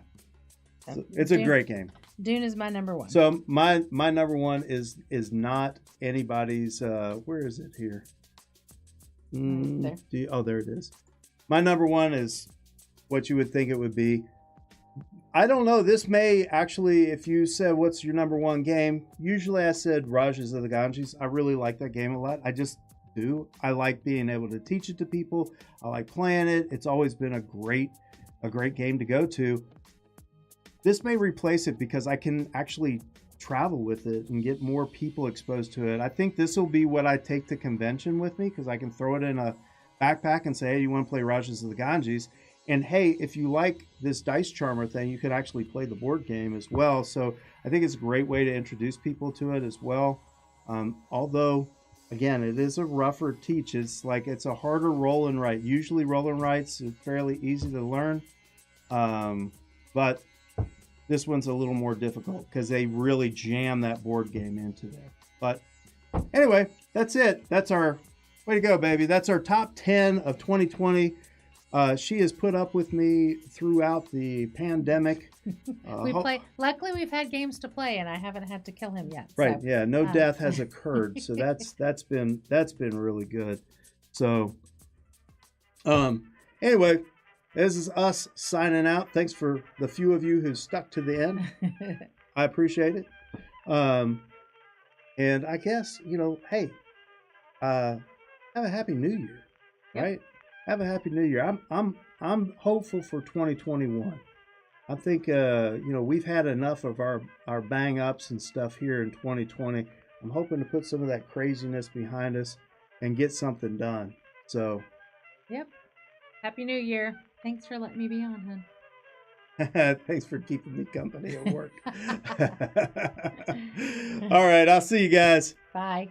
So it's a great game. Dune is my number one. So my number one is not anybody's. Where is it here? There. There it is. My number one is what you would think it would be. I don't know. This may actually, if you said what's your number one game, usually I said Rajas of the Ganges. I really like that game a lot. I just do. I like being able to teach it to people. I like playing it. It's always been a great game to go to. This may replace it because I can actually travel with it and get more people exposed to it. I think this will be what I take to convention with me because I can throw it in a backpack and say, hey, you want to play Rajas of the Ganges? And hey, if you like this dice charmer thing, you could actually play the board game as well. So I think it's a great way to introduce people to it as well. Although, again, it is a rougher teach. It's a harder roll and write. Usually roll and writes are fairly easy to learn. But this one's a little more difficult because they really jam that board game into there. But anyway, that's it. That's our way to go, baby. That's our top 10 of 2020. She has put up with me throughout the pandemic. Luckily, we've had games to play, and I haven't had to kill him yet. Right? So, yeah. No death has occurred, so that's been really good. So, anyway. This is us signing out. Thanks for the few of you who stuck to the end. I appreciate it. And I guess, hey, have a happy new year, right? Have a happy new year. I'm hopeful for 2021. I think we've had enough of our bang ups and stuff here in 2020. I'm hoping to put some of that craziness behind us and get something done. So, yep. Happy New Year. Thanks for letting me be on, hon. Thanks for keeping me company at work. All right, I'll see you guys. Bye.